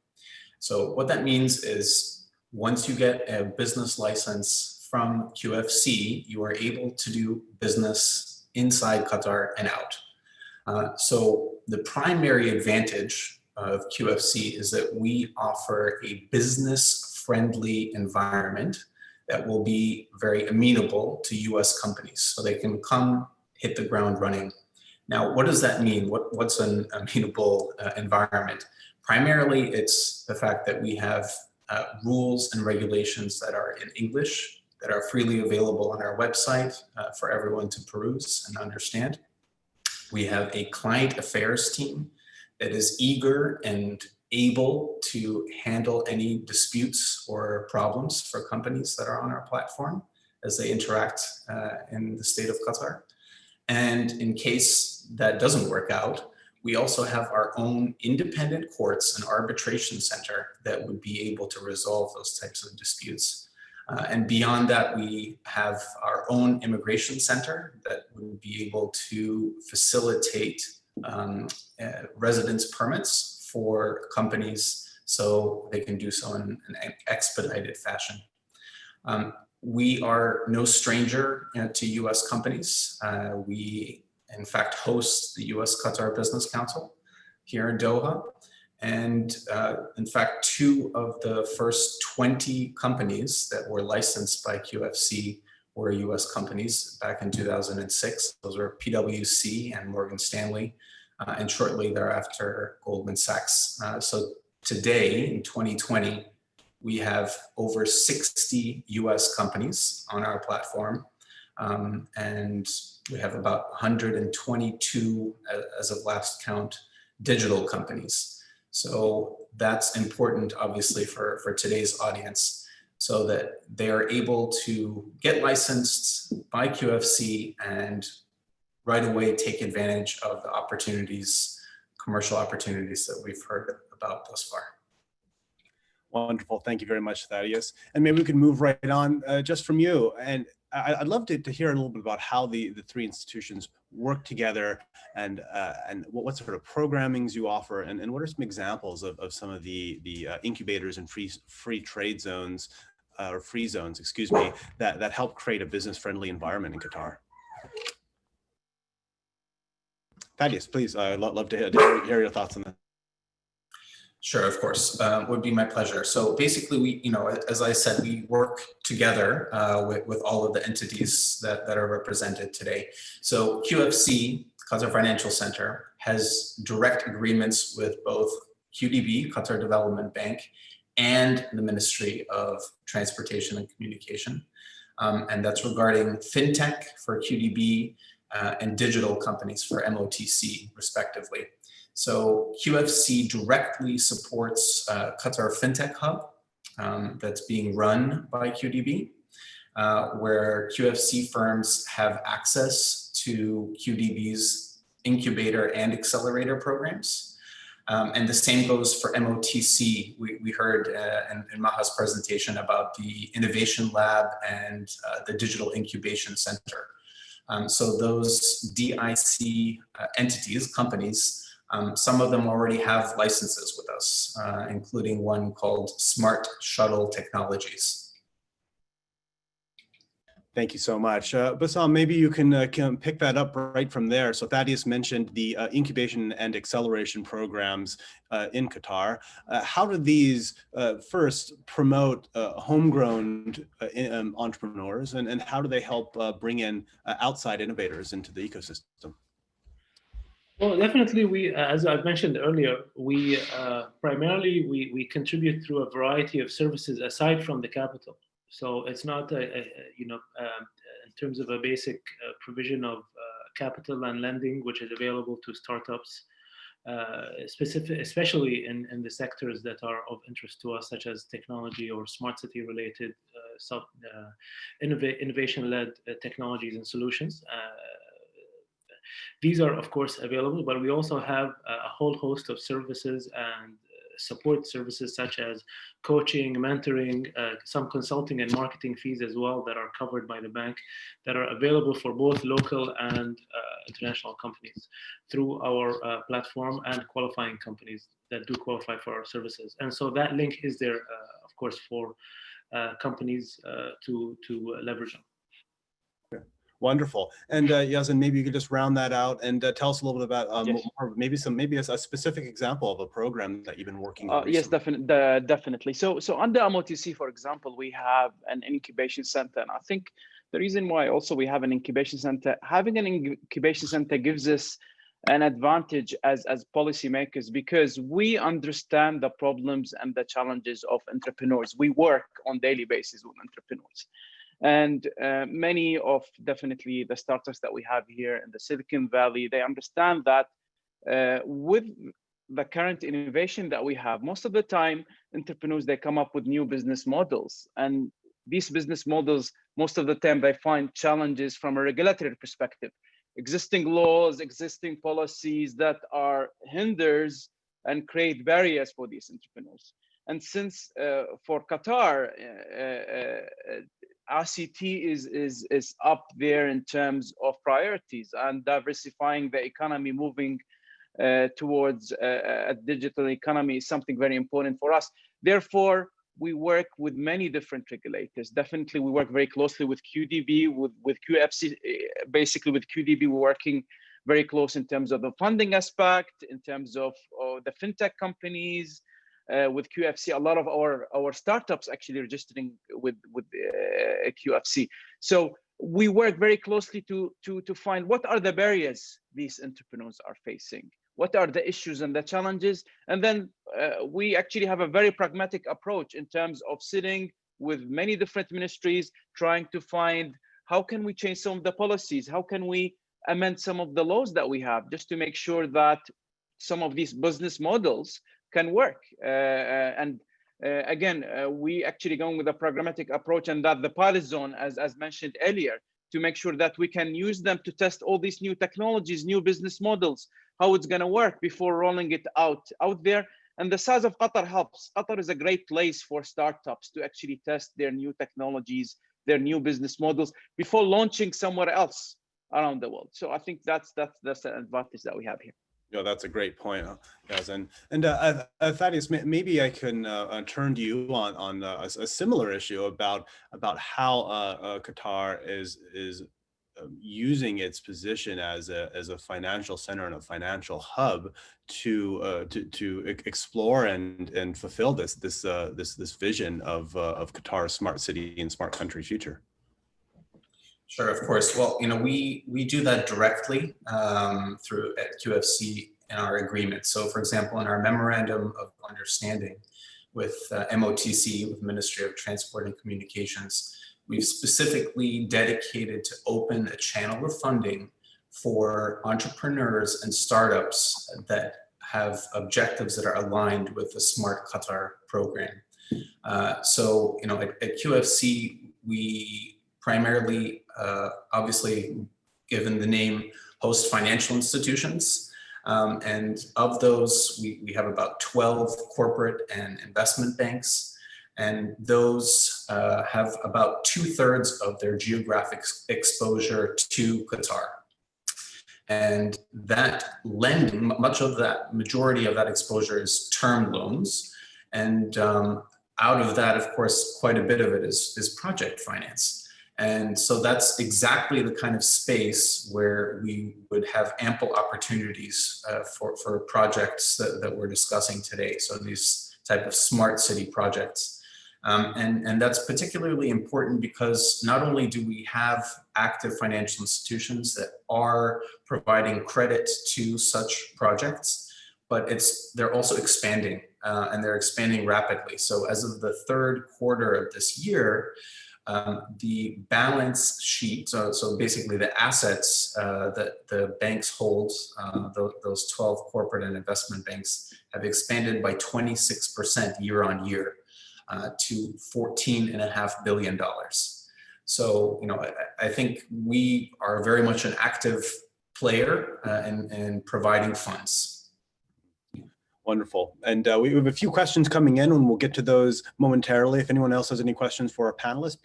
So what that means is once you get a business license from QFC, you are able to do business inside Qatar and out. So the primary advantage of QFC is that we offer a business-friendly environment that will be very amenable to US companies, so they can come hit the ground running. Now, what does that mean? What's an amenable environment? Primarily, it's the fact that we have rules and regulations that are in English, that are freely available on our website for everyone to peruse and understand. We have a client affairs team that is eager and able to handle any disputes or problems for companies that are on our platform as they interact in the state of Qatar. And in case that doesn't work out, we also have our own independent courts and arbitration center that would be able to resolve those types of disputes. And beyond that, we have our own immigration center that would be able to facilitate residence permits for companies so they can do so in an expedited fashion. We are no stranger to US companies. We, in fact, host the US Qatar Business Council here in Doha. And in fact, 2 of the first 20 companies that were licensed by QFC were US companies back in 2006. Those were PwC and Morgan Stanley, and shortly thereafter, Goldman Sachs. So today, in 2020, we have over 60 US companies on our platform, and we have about 122, as of last count, digital companies. So that's important, obviously, for today's audience, so that they are able to get licensed by QFC and right away take advantage of the opportunities, commercial opportunities that we've heard about thus far. Wonderful. Thank you very much, Thaddeus. And maybe we can move right on just from you. And I'd love to hear a little bit about how the 3 institutions work together and what sort of programmings you offer, and what are some examples of some of the incubators and free trade zones, or free zones, excuse me, that help create a business-friendly environment in Qatar. Thaddeus, please, I'd love to hear your thoughts on that. Sure, of course, would be my pleasure. So basically, we, as I said, we work together with all of the entities that are represented today. So QFC, Qatar Financial Center, has direct agreements with both QDB, Qatar Development Bank, and the Ministry of Transportation and Communication. And that's regarding fintech for QDB and digital companies for MOTC, respectively. So QFC directly supports Qatar FinTech Hub that's being run by QDB, where QFC firms have access to QDB's incubator and accelerator programs. And the same goes for MOTC. We heard in Maha's presentation about the Innovation Lab and the Digital Incubation Center. So those DIC entities, companies, some of them already have licenses with us, including one called Smart Shuttle Technologies. Thank you so much. Bassam, maybe you can pick that up right from there. So Thaddeus mentioned the incubation and acceleration programs in Qatar. How do these first promote homegrown entrepreneurs, and how do they help bring in outside innovators into the ecosystem? Well, definitely, we, as I've mentioned earlier, we primarily we contribute through a variety of services aside from the capital. So it's not in terms of a basic provision of capital and lending, which is available to startups, especially in the sectors that are of interest to us, such as technology or smart city related innovation-led technologies and solutions. These are, of course, available, but we also have a whole host of services and support services such as coaching, mentoring, some consulting and marketing fees as well that are covered by the bank, that are available for both local and international companies through our platform, and qualifying companies that do qualify for our services. And so that link is there, of course, for companies to leverage on. Wonderful. And Yazin, maybe you could just round that out and tell us a little bit about Yes. maybe a specific example of a program that you've been working on. Yes, definitely. So under MOTC, for example, we have an incubation center. And I think the reason why also we have an incubation center, having an incubation center gives us an advantage as policymakers, because we understand the problems and the challenges of entrepreneurs. We work on daily basis with entrepreneurs. And many of definitely the startups that we have here in the Silicon Valley, they understand that with the current innovation that we have, most of the time, entrepreneurs, they come up with new business models. And these business models, most of the time, they find challenges from a regulatory perspective. Existing laws, existing policies that are hinders and create barriers for these entrepreneurs. And since for Qatar, ICT is up there in terms of priorities, and diversifying the economy, moving towards a digital economy is something very important for us. Therefore, we work with many different regulators. Definitely, we work very closely with QDB, with QFC. Basically, with QDB, we're working very close in terms of the funding aspect, in terms of the fintech companies. With QFC, a lot of our startups actually registering with QFC. So we work very closely to find what are the barriers these entrepreneurs are facing, what are the issues and the challenges, and then we actually have a very pragmatic approach in terms of sitting with many different ministries, trying to find how can we change some of the policies, how can we amend some of the laws that we have, just to make sure that some of these business models can work. Again, we actually going with a pragmatic approach, and that the pilot zone, as mentioned earlier, to make sure that we can use them to test all these new technologies, new business models, how it's going to work before rolling it out there. And the size of Qatar helps. Qatar is a great place for startups to actually test their new technologies, their new business models before launching somewhere else around the world. So I think that's an advantage that we have here. No, that's a great point, guys. And Thaddeus, maybe I can turn to you on a similar issue about how Qatar is using its position as a financial center and a financial hub to explore and fulfill this vision of Qatar's smart city and smart country future. Sure, of course. Well, we do that directly through at QFC in our agreement. So, for example, in our memorandum of understanding with MOTC, with Ministry of Transport and Communications, we've specifically dedicated to open a channel of funding for entrepreneurs and startups that have objectives that are aligned with the Smart Qatar program. So, at QFC, we primarily, obviously, given the name, host financial institutions. And of those, we have about 12 corporate and investment banks. And those have about 2/3 of their geographic exposure to Qatar. And that lending, majority of that exposure is term loans. And out of that, of course, quite a bit of it is project finance. And so that's exactly the kind of space where we would have ample opportunities for projects that we're discussing today. So these type of smart city projects. And that's particularly important because not only do we have active financial institutions that are providing credit to such projects, but they're also expanding and they're expanding rapidly. So as of the third quarter of this year, the balance sheet, so basically the assets that the banks hold, those 12 corporate and investment banks, have expanded by 26% year on year to $14.5 billion. So, I think we are very much an active player in providing funds. Wonderful. And we have a few questions coming in, and we'll get to those momentarily. If anyone else has any questions for our panelists,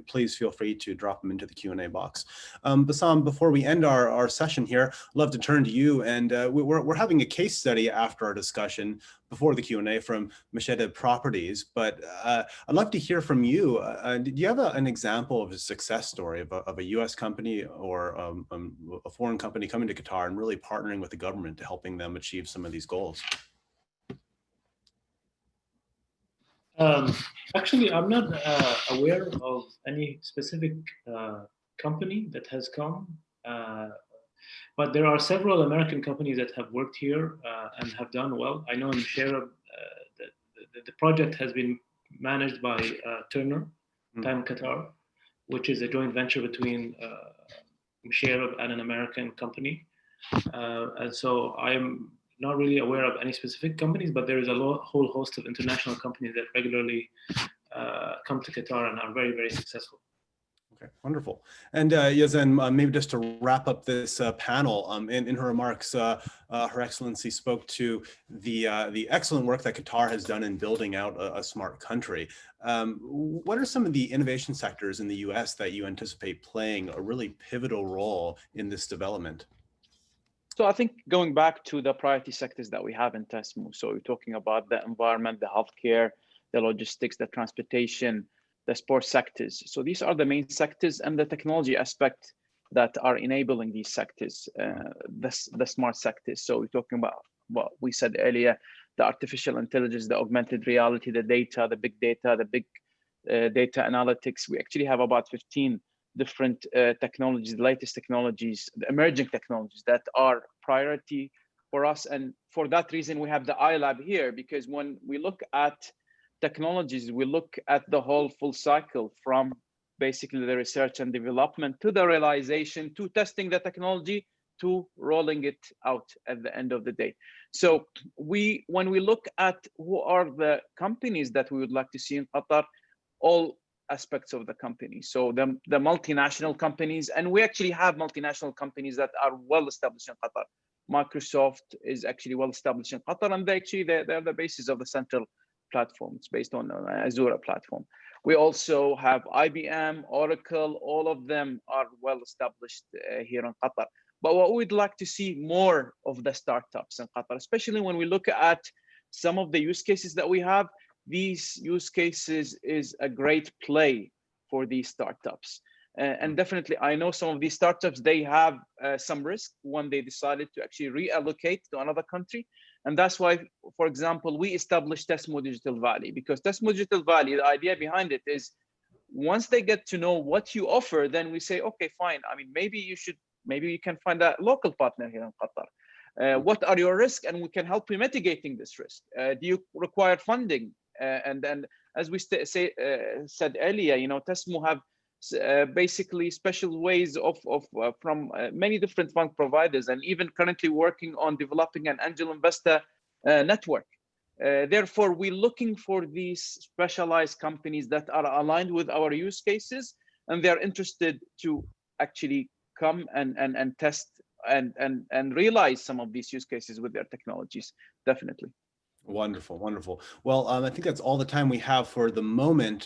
please feel free to drop them into the Q&A box. Bassam, before we end our session here, I'd love to turn to you. And we're having a case study after our discussion before the Q&A from Machete Properties. But I'd love to hear from you. Do you have an example of a success story of a U.S. company or a foreign company coming to Qatar and really partnering with the government to helping them achieve some of these goals? Actually, I'm not aware of any specific company that has come But there are several American companies that have worked here and have done well. I know in Musharraf, the project has been managed by Turner, TASMU Qatar, which is a joint venture between Musharraf and an American company. And so I'm not really aware of any specific companies, but there is a whole host of international companies that regularly come to Qatar and are very, very successful. Okay, wonderful. And Yazan, maybe just to wrap up this panel, in her remarks, Her Excellency spoke to the excellent work that Qatar has done in building out a smart country. What are some of the innovation sectors in the US that you anticipate playing a really pivotal role in this development? So I think going back to the priority sectors that we have in TASMU, so we're talking about the environment, the healthcare, the logistics, the transportation, the sports sectors. So these are the main sectors, and the technology aspect that are enabling these sectors, the smart sectors. So we're talking about what we said earlier, the artificial intelligence, the augmented reality, the data, the big data, the big data analytics. We actually have about 15 different technologies, the latest technologies, the emerging technologies that are priority for us. And for that reason, we have the iLab here, because when we look at technologies, we look at the whole full cycle, from basically the research and development to the realization, to testing the technology, to rolling it out at the end of the day. So when we look at who are the companies that we would like to see in Qatar, all aspects of the company. So the multinational companies, and we actually have multinational companies that are well established in Qatar. Microsoft is actually well established in Qatar, and they're the basis of the central platform. It's based on Azure platform. We also have IBM, Oracle, all of them are well established here in Qatar. But what we'd like to see more of the startups in Qatar, especially when we look at some of the use cases that we have. These use cases is a great play for these startups. And definitely, I know some of these startups, they have some risk when they decided to actually reallocate to another country. And that's why, for example, we established TASMU Digital Valley, because TASMU Digital Valley, the idea behind it is, once they get to know what you offer, then we say, okay, fine. I mean, maybe you can find a local partner here in Qatar. What are your risks? And we can help you mitigating this risk. Do you require funding? And then, as we said earlier, TASMU have basically special ways from many different fund providers, and even currently working on developing an angel investor network. Therefore, we're looking for these specialized companies that are aligned with our use cases, and they're interested to actually come and test and realize some of these use cases with their technologies, definitely. Wonderful, wonderful. Well, I think that's all the time we have for the moment.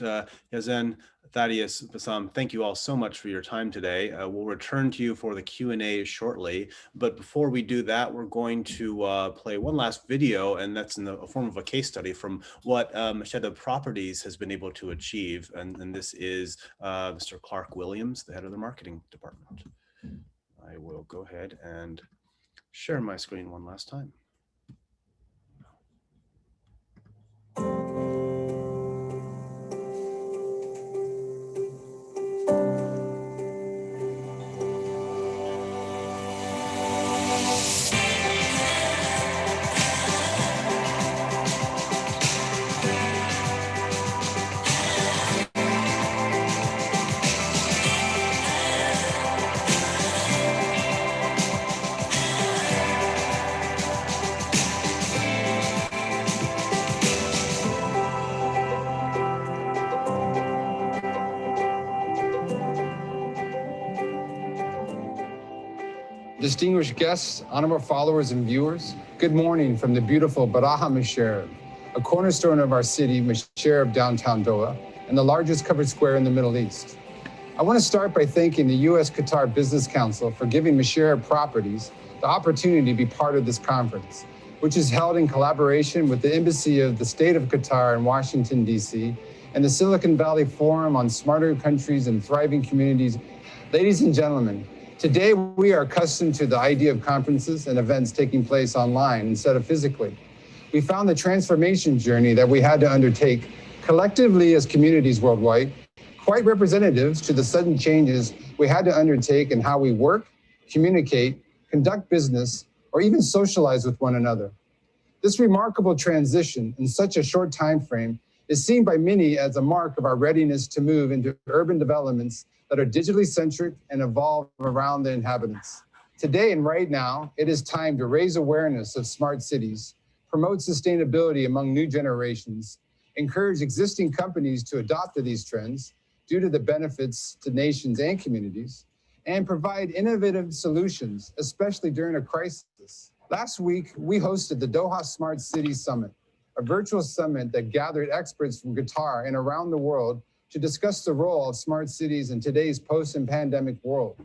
Yazan, Thaddeus, Bassam, thank you all so much for your time today. We'll return to you for the Q&A shortly. But before we do that, we're going to play one last video, and that's in the form of a case study from what Masheda Properties has been able to achieve. And this is Mr. Clark Williams, the head of the marketing department. I will go ahead and share my screen one last time. Distinguished guests, honorable followers and viewers, good morning from the beautiful Baraha Musharraf, a cornerstone of our city, Musharraf downtown Doha, and the largest covered square in the Middle East. I want to start by thanking the U.S. Qatar Business Council for giving Musharraf Properties the opportunity to be part of this conference, which is held in collaboration with the Embassy of the State of Qatar in Washington, D.C., and the Silicon Valley Forum on Smarter Countries and Thriving Communities. Ladies and gentlemen, today, we are accustomed to the idea of conferences and events taking place online instead of physically. We found the transformation journey that we had to undertake collectively as communities worldwide quite representative to the sudden changes we had to undertake in how we work, communicate, conduct business, or even socialize with one another. This remarkable transition in such a short time frame is seen by many as a mark of our readiness to move into urban developments that are digitally centric and evolve around the inhabitants. Today and right now, it is time to raise awareness of smart cities, promote sustainability among new generations, encourage existing companies to adopt to these trends due to the benefits to nations and communities, and provide innovative solutions, especially during a crisis. Last week, we hosted the Doha Smart City Summit, a virtual summit that gathered experts from Qatar and around the world to discuss the role of smart cities in today's post-pandemic world.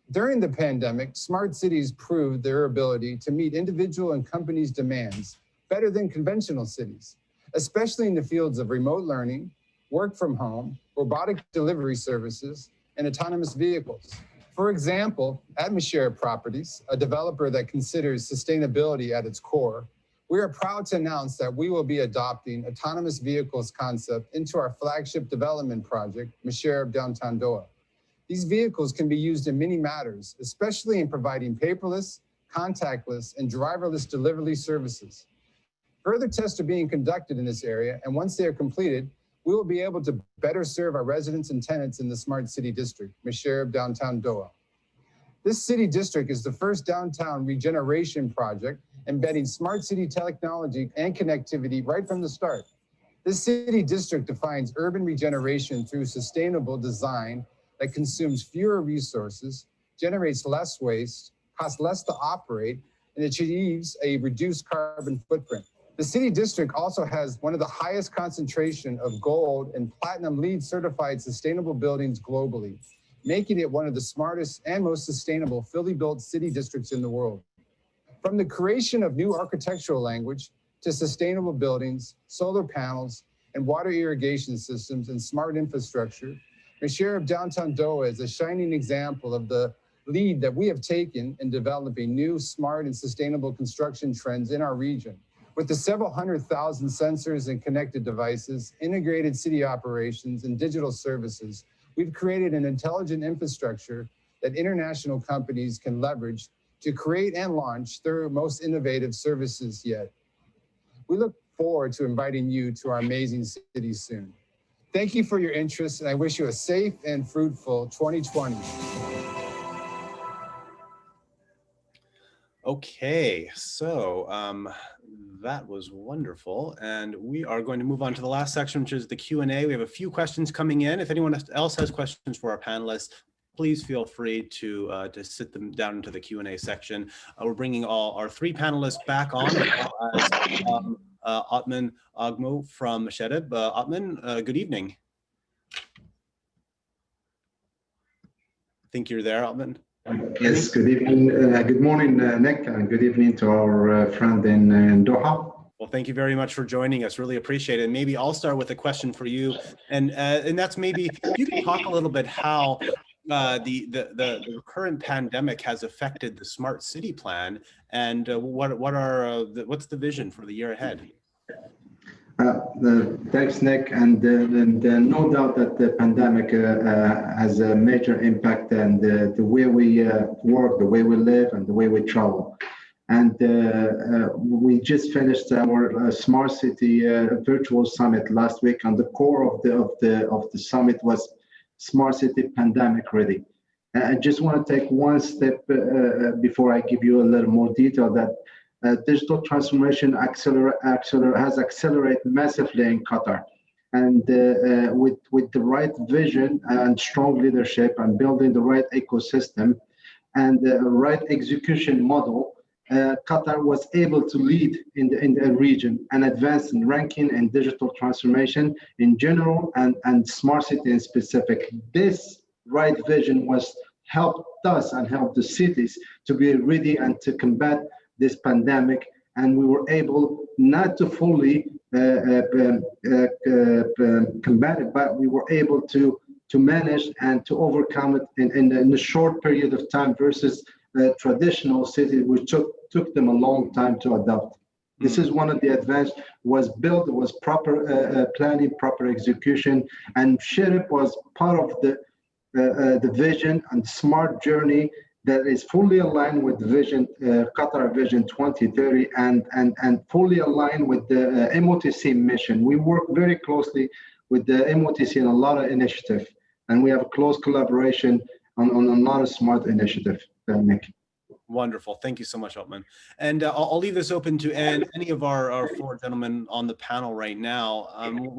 During the pandemic, smart cities proved their ability to meet individual and companies' demands better than conventional cities, especially in the fields of remote learning, work from home, robotic delivery services, and autonomous vehicles. For example, at Mashare Properties, a developer that considers sustainability at its core, we are proud to announce that we will be adopting autonomous vehicles concept into our flagship development project, Mashare of Downtown Doha. These vehicles can be used in many matters, especially in providing paperless, contactless, and driverless delivery services. Further tests are being conducted in this area, and once they are completed, we will be able to better serve our residents and tenants in the Smart City District, Mashare of Downtown Doha. This city district is the first downtown regeneration project embedding smart city technology and connectivity right from the start. This city district defines urban regeneration through sustainable design that consumes fewer resources, generates less waste, costs less to operate, and achieves a reduced carbon footprint. The city district also has one of the highest concentration of gold and platinum LEED certified sustainable buildings globally, making it one of the smartest and most sustainable fully built city districts in the world. From the creation of new architectural language to sustainable buildings, solar panels, and water irrigation systems and smart infrastructure, Mashare of Downtown Doha is a shining example of the lead that we have taken in developing new, smart, and sustainable construction trends in our region. With the several 100,000 sensors and connected devices, integrated city operations, and digital services, we've created an intelligent infrastructure that international companies can leverage to create and launch their most innovative services yet. We look forward to inviting you to our amazing city soon. Thank you for your interest, and I wish you a safe and fruitful 2020. Okay, so that was wonderful. And we are going to move on to the last section, which is the Q&A. We have a few questions coming in. If anyone else has questions for our panelists, please feel free to sit them down into the Q&A section. We're bringing all our three panelists back on, as well as Atman Agmo from Shedeb. Atman, good evening. I think you're there, Atman. Yes, good evening. Good morning, Nick, and good evening to our friend in Doha. Well, thank you very much for joining us. Really appreciate it. Maybe I'll start with a question for you, and that's maybe you can talk a little bit how the current pandemic has affected the Smart City Plan, and what's the vision for the year ahead? Thanks, Nick, and no doubt that the pandemic has a major impact on the way we work, the way we live, and the way we travel. And we just finished our Smart City virtual summit last week, and the core of the summit was Smart City pandemic ready. I just want to take one step before I give you a little more detail that digital transformation has accelerated massively in Qatar, and with the right vision and strong leadership and building the right ecosystem and the right execution model, Qatar was able to lead in the region and advance in ranking and digital transformation in general and smart city in specific. This right vision was helped us and helped the cities to be ready and to combat this pandemic, and we were able not to fully combat it, but we were able to manage and to overcome it in a short period of time versus traditional cities, which took them a long time to adopt. This is one of the advantages, was proper planning, proper execution, and Sheriff was part of the vision and smart journey that is fully aligned with Vision Qatar Vision 2030 and fully aligned with the MOTC mission. We work very closely with the MOTC in a lot of initiatives, and we have a close collaboration on a lot of smart initiatives, Nick. Wonderful. Thank you so much, Al-Man. And I'll leave this open to any of our four gentlemen on the panel right now.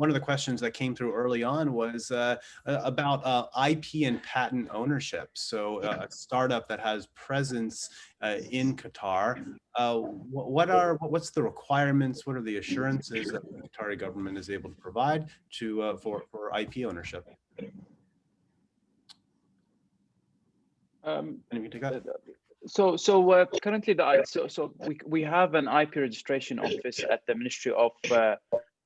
One of the questions that came through early on was about IP and patent ownership. So a startup that has presence in Qatar, what's the requirements? What are the assurances that the Qatari government is able to provide to for IP ownership? Anyone can take that? So currently we have an IP registration office at the Ministry of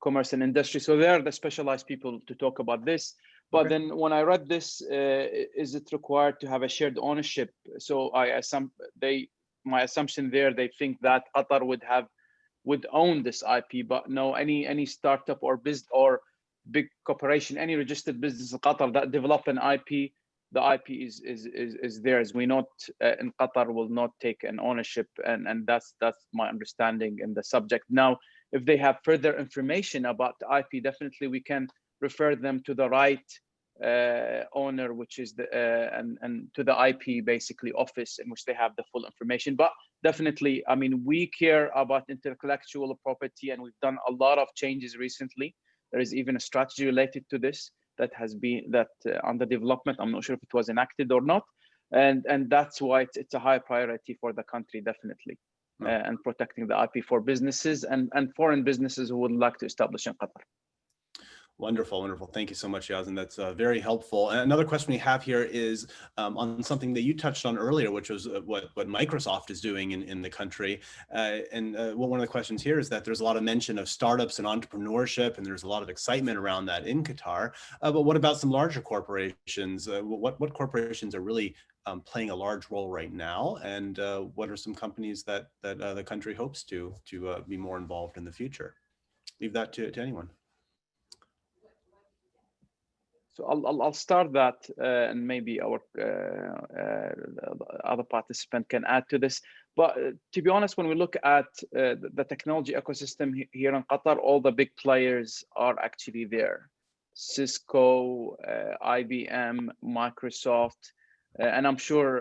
Commerce and Industry. So they are the specialized people to talk about this. But then when I read this, is it required to have a shared ownership? So my assumption there, they think that Qatar would own this IP, but no, any startup or big corporation, any registered business in Qatar that develop an IP, the IP is theirs. We not in Qatar will not take an ownership, and that's my understanding in the subject. Now, if they have further information about the IP, definitely we can refer them to the right owner, which is the and to the IP basically office in which they have the full information. But definitely, I mean, we care about intellectual property, and we've done a lot of changes recently. There is even a strategy related to this that has been under development. I'm not sure if it was enacted or not, and that's why it's a high priority for the country, definitely, and protecting the IP for businesses and foreign businesses who would like to establish in Qatar. Wonderful, wonderful. Thank you so much, Yazan. That's very helpful. And another question we have here is on something that you touched on earlier, which was what Microsoft is doing in the country. One of the questions here is that there's a lot of mention of startups and entrepreneurship, and there's a lot of excitement around that in Qatar. But what about some larger corporations? What corporations are really playing a large role right now? And what are some companies that the country hopes to be more involved in the future? Leave that to anyone. So I'll start that, and maybe our other participant can add to this. But to be honest, when we look at the technology ecosystem here in Qatar, all the big players are actually there: Cisco, IBM, Microsoft, and I'm sure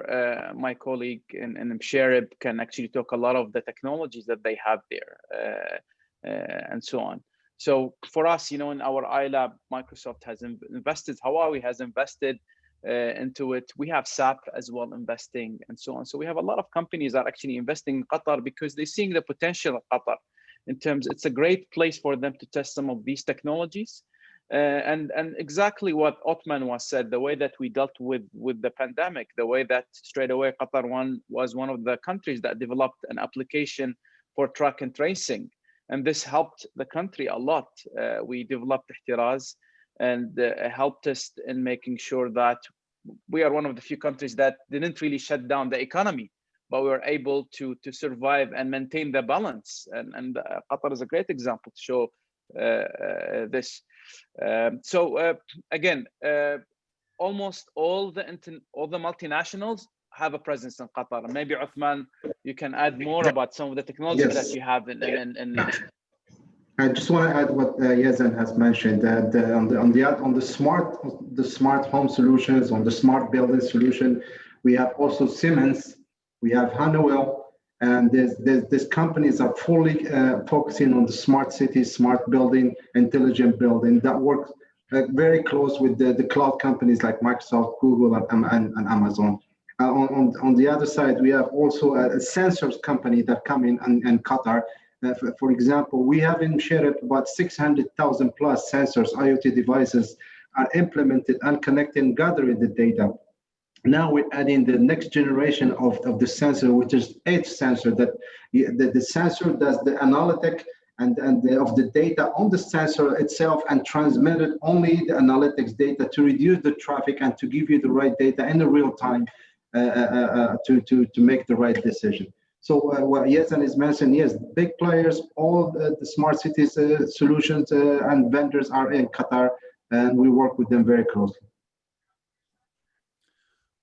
my colleague in Sharib can actually talk a lot of the technologies that they have there, and so on. So for us, in our iLab, Microsoft has invested, Huawei has invested into it. We have SAP as well investing and so on. So we have a lot of companies that are actually investing in Qatar because they're seeing the potential of Qatar in terms, it's a great place for them to test some of these technologies. And exactly what Othman was said, the way that we dealt with the pandemic, the way that straight away Qatar was one of the countries that developed an application for track and tracing. And this helped the country a lot. We developed ihtiraz and helped us in making sure that we are one of the few countries that didn't really shut down the economy, but we were able to survive and maintain the balance. And Qatar is a great example to show this. Again, almost all the multinationals have a presence in Qatar. Maybe Uthman, you can add more about some of the technologies that you have in I just want to add what Yazan has mentioned, that on the smart home solutions, on the smart building solution, we have also Siemens, we have Honeywell, and these companies are fully focusing on the smart cities, smart building, intelligent building that works very close with the cloud companies like Microsoft, Google, and Amazon. On the other side, we have also a sensors company that come in Qatar. For example, we have in Sharib about 600,000 plus sensors, IoT devices are implemented and connected and gathering the data. Now we're adding the next generation of the sensor, which is edge sensor, that the sensor does the analytic and of the data on the sensor itself and transmitted only the analytics data to reduce the traffic and to give you the right data in the real time. To make the right decision. So what Yazan is mentioning, yes, big players, all the smart cities solutions and vendors are in Qatar, and we work with them very closely.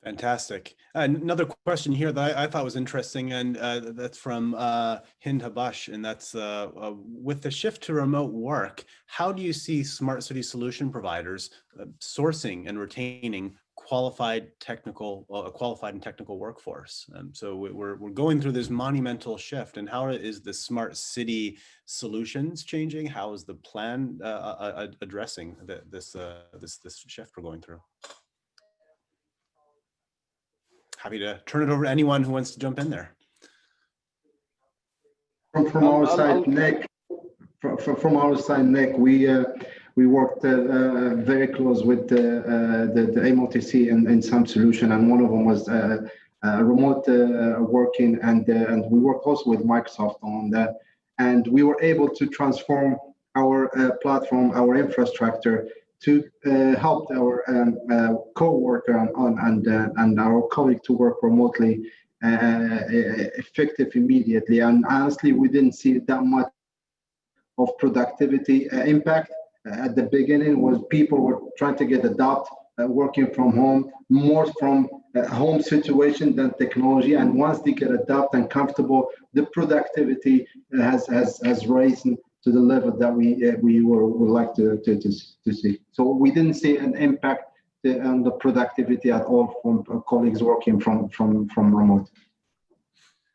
Fantastic. Another question here that I thought was interesting, and that's from Hind Habash, and that's with the shift to remote work, how do you see smart city solution providers sourcing and retaining qualified and technical workforce? So we're going through this monumental shift, and how is the smart city solutions changing? How is the plan addressing this shift we're going through? Happy to turn it over to anyone who wants to jump in there. From our side, Nick. From our side, Nick, we worked very close with the MOTC and some solution, and one of them was remote working, and we worked also with Microsoft on that, and we were able to transform our platform, our infrastructure, to help our co-worker and our colleague to work remotely effective immediately. And honestly, we didn't see that much of productivity impact. At the beginning was people were trying to get adapted, working from home, more from home situation than technology. And once they get adapted and comfortable, the productivity has risen to the level that we would like to see. So we didn't see an impact on the productivity at all from colleagues working from remote.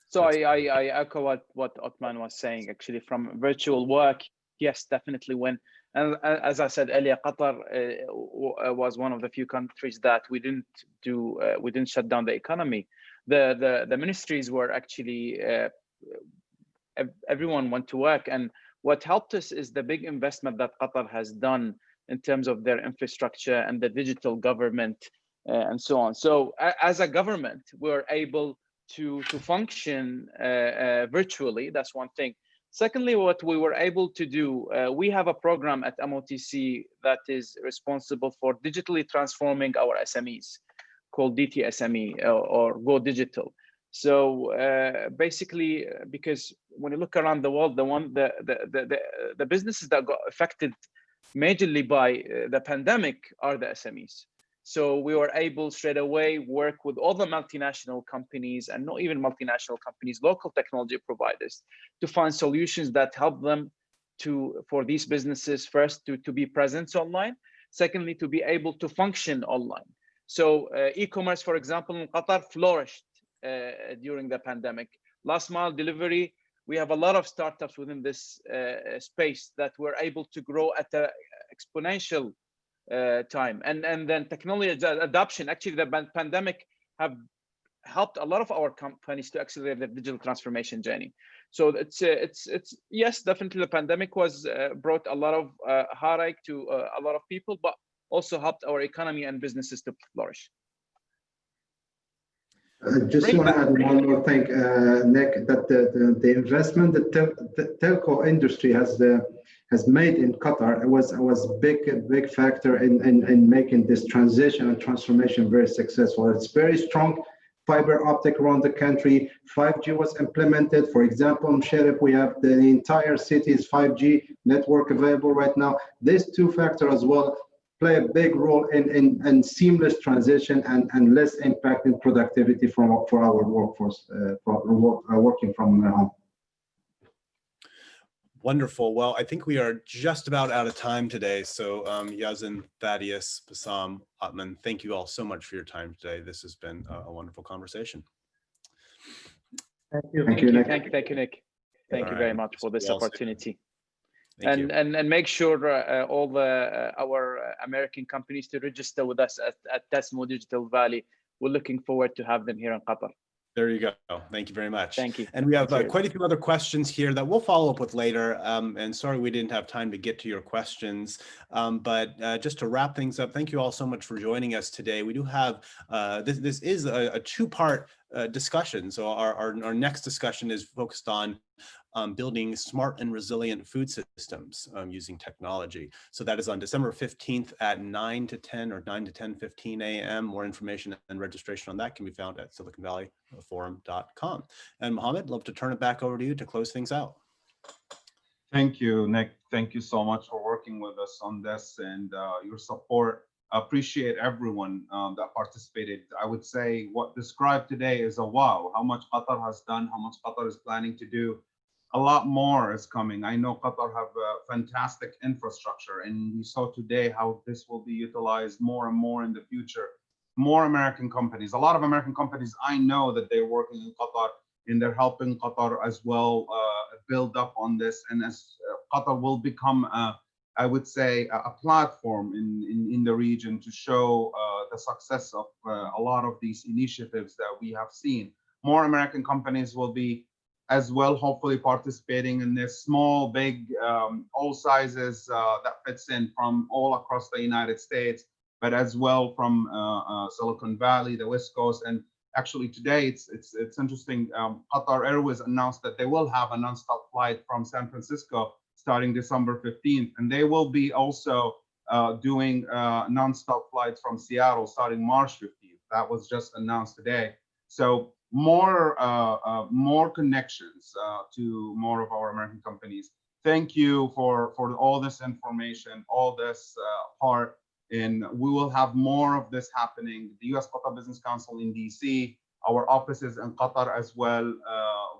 So I echo what Othman was saying. Actually, from virtual work, yes, definitely. And as I said earlier, Qatar was one of the few countries that we didn't shut down the economy. The ministries were actually everyone went to work, and what helped us is the big investment that Qatar has done in terms of their infrastructure and the digital government and so on. So as a government, we're able to function virtually. That's one thing. Secondly, what we were able to do, we have a program at MOTC that is responsible for digitally transforming our SMEs, called DTSME or Go Digital. So basically, because when you look around the world, the businesses that got affected majorly by the pandemic are the SMEs. So we were able straight away work with all the multinational companies, and not even multinational companies, local technology providers, to find solutions that help them for these businesses first to be present online, secondly to be able to function online. So e-commerce, for example, in Qatar flourished during the pandemic. Last mile delivery, we have a lot of startups within this space that were able to grow at an exponential time. And then technology adoption, actually the pandemic have helped a lot of our companies to accelerate their digital transformation journey. So it's yes, definitely the pandemic was brought a lot of heartache to a lot of people, but also helped our economy and businesses to flourish. Just want to add one more thing, Nick, that the investment that the telco industry has made in Qatar was a big factor in making this transition and transformation very successful. It's very strong fiber optic around the country. 5G was implemented. For example, in Sharif, we have the entire city's 5G network available right now. These two factors as well play a big role in seamless transition and less impact in productivity for our workforce working from home. Wonderful. Well, I think we are just about out of time today. So Yazin, Thaddeus, Bassam, Othman, thank you all so much for your time today. This has been a wonderful conversation. Thank you, Nick. Thank you, Nick. Thank you very much for this opportunity. And make sure all our American companies to register with us at TASMU Digital Valley. We're looking forward to have them here in Qatar. There you go. Thank you very much. Thank you. And we have quite a few other questions here that we'll follow up with later. And sorry we didn't have time to get to your questions. But just to wrap things up, thank you all so much for joining us today. We do have, this is a two-part discussion. So our next discussion is focused on building smart and resilient food systems using technology. So that is on December 15th at 9 to 10 or 9 to 10:15 a.m. More information and registration on that can be found at siliconvalleyforum.com. And Mohammed, love to turn it back over to you to close things out. Thank you, Nick. Thank you so much for working with us on this, and your support Appreciate everyone that participated. I would say what described today is a wow, how much Qatar has done, how much Qatar is planning to do. A lot more is coming. I know Qatar have a fantastic infrastructure, and we saw today how this will be utilized more and more in the future. More American companies, a lot of American companies, I know that they're working in Qatar and they're helping Qatar as well build up on this. And as Qatar will become, I would say, a platform in the region to show the success of a lot of these initiatives that we have seen. More American companies will be as well, hopefully participating in this, small, big, all sizes that fits in from all across the United States, but as well from Silicon Valley, the West Coast. And actually today, it's interesting, Qatar Airways announced that they will have a nonstop flight from San Francisco starting December 15th. And they will be also doing nonstop flights from Seattle starting March 15th. That was just announced today. So more connections to more of our American companies. Thank you for all this information, all this part, and we will have more of this happening. The U.S. Qatar Business Council in DC, our offices in Qatar as well,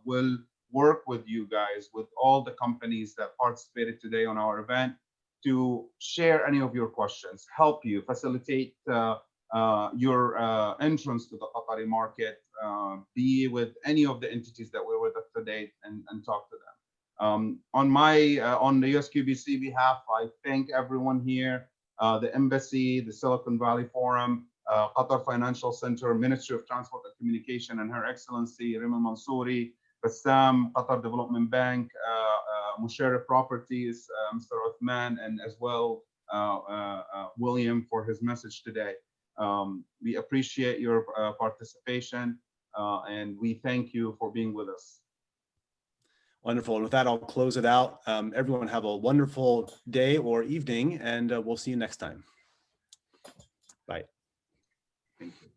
will work with you guys, with all the companies that participated today on our event, to share any of your questions, help you facilitate your entrance to the Qatari market, be with any of the entities that were with us today and talk to them. On the USQBC behalf, I thank everyone here, the embassy, the Silicon Valley Forum, Qatar Financial Center, Ministry of Transport and Communication, and Her Excellency Reem Al-Mansoori, Bassam, Qatar Development Bank, Musharraf Properties, Mr. Uthman, and as well William for his message today. We appreciate your participation and we thank you for being with us. Wonderful. And with that, I'll close it out. Everyone have a wonderful day or evening, and we'll see you next time. Bye. Thank you.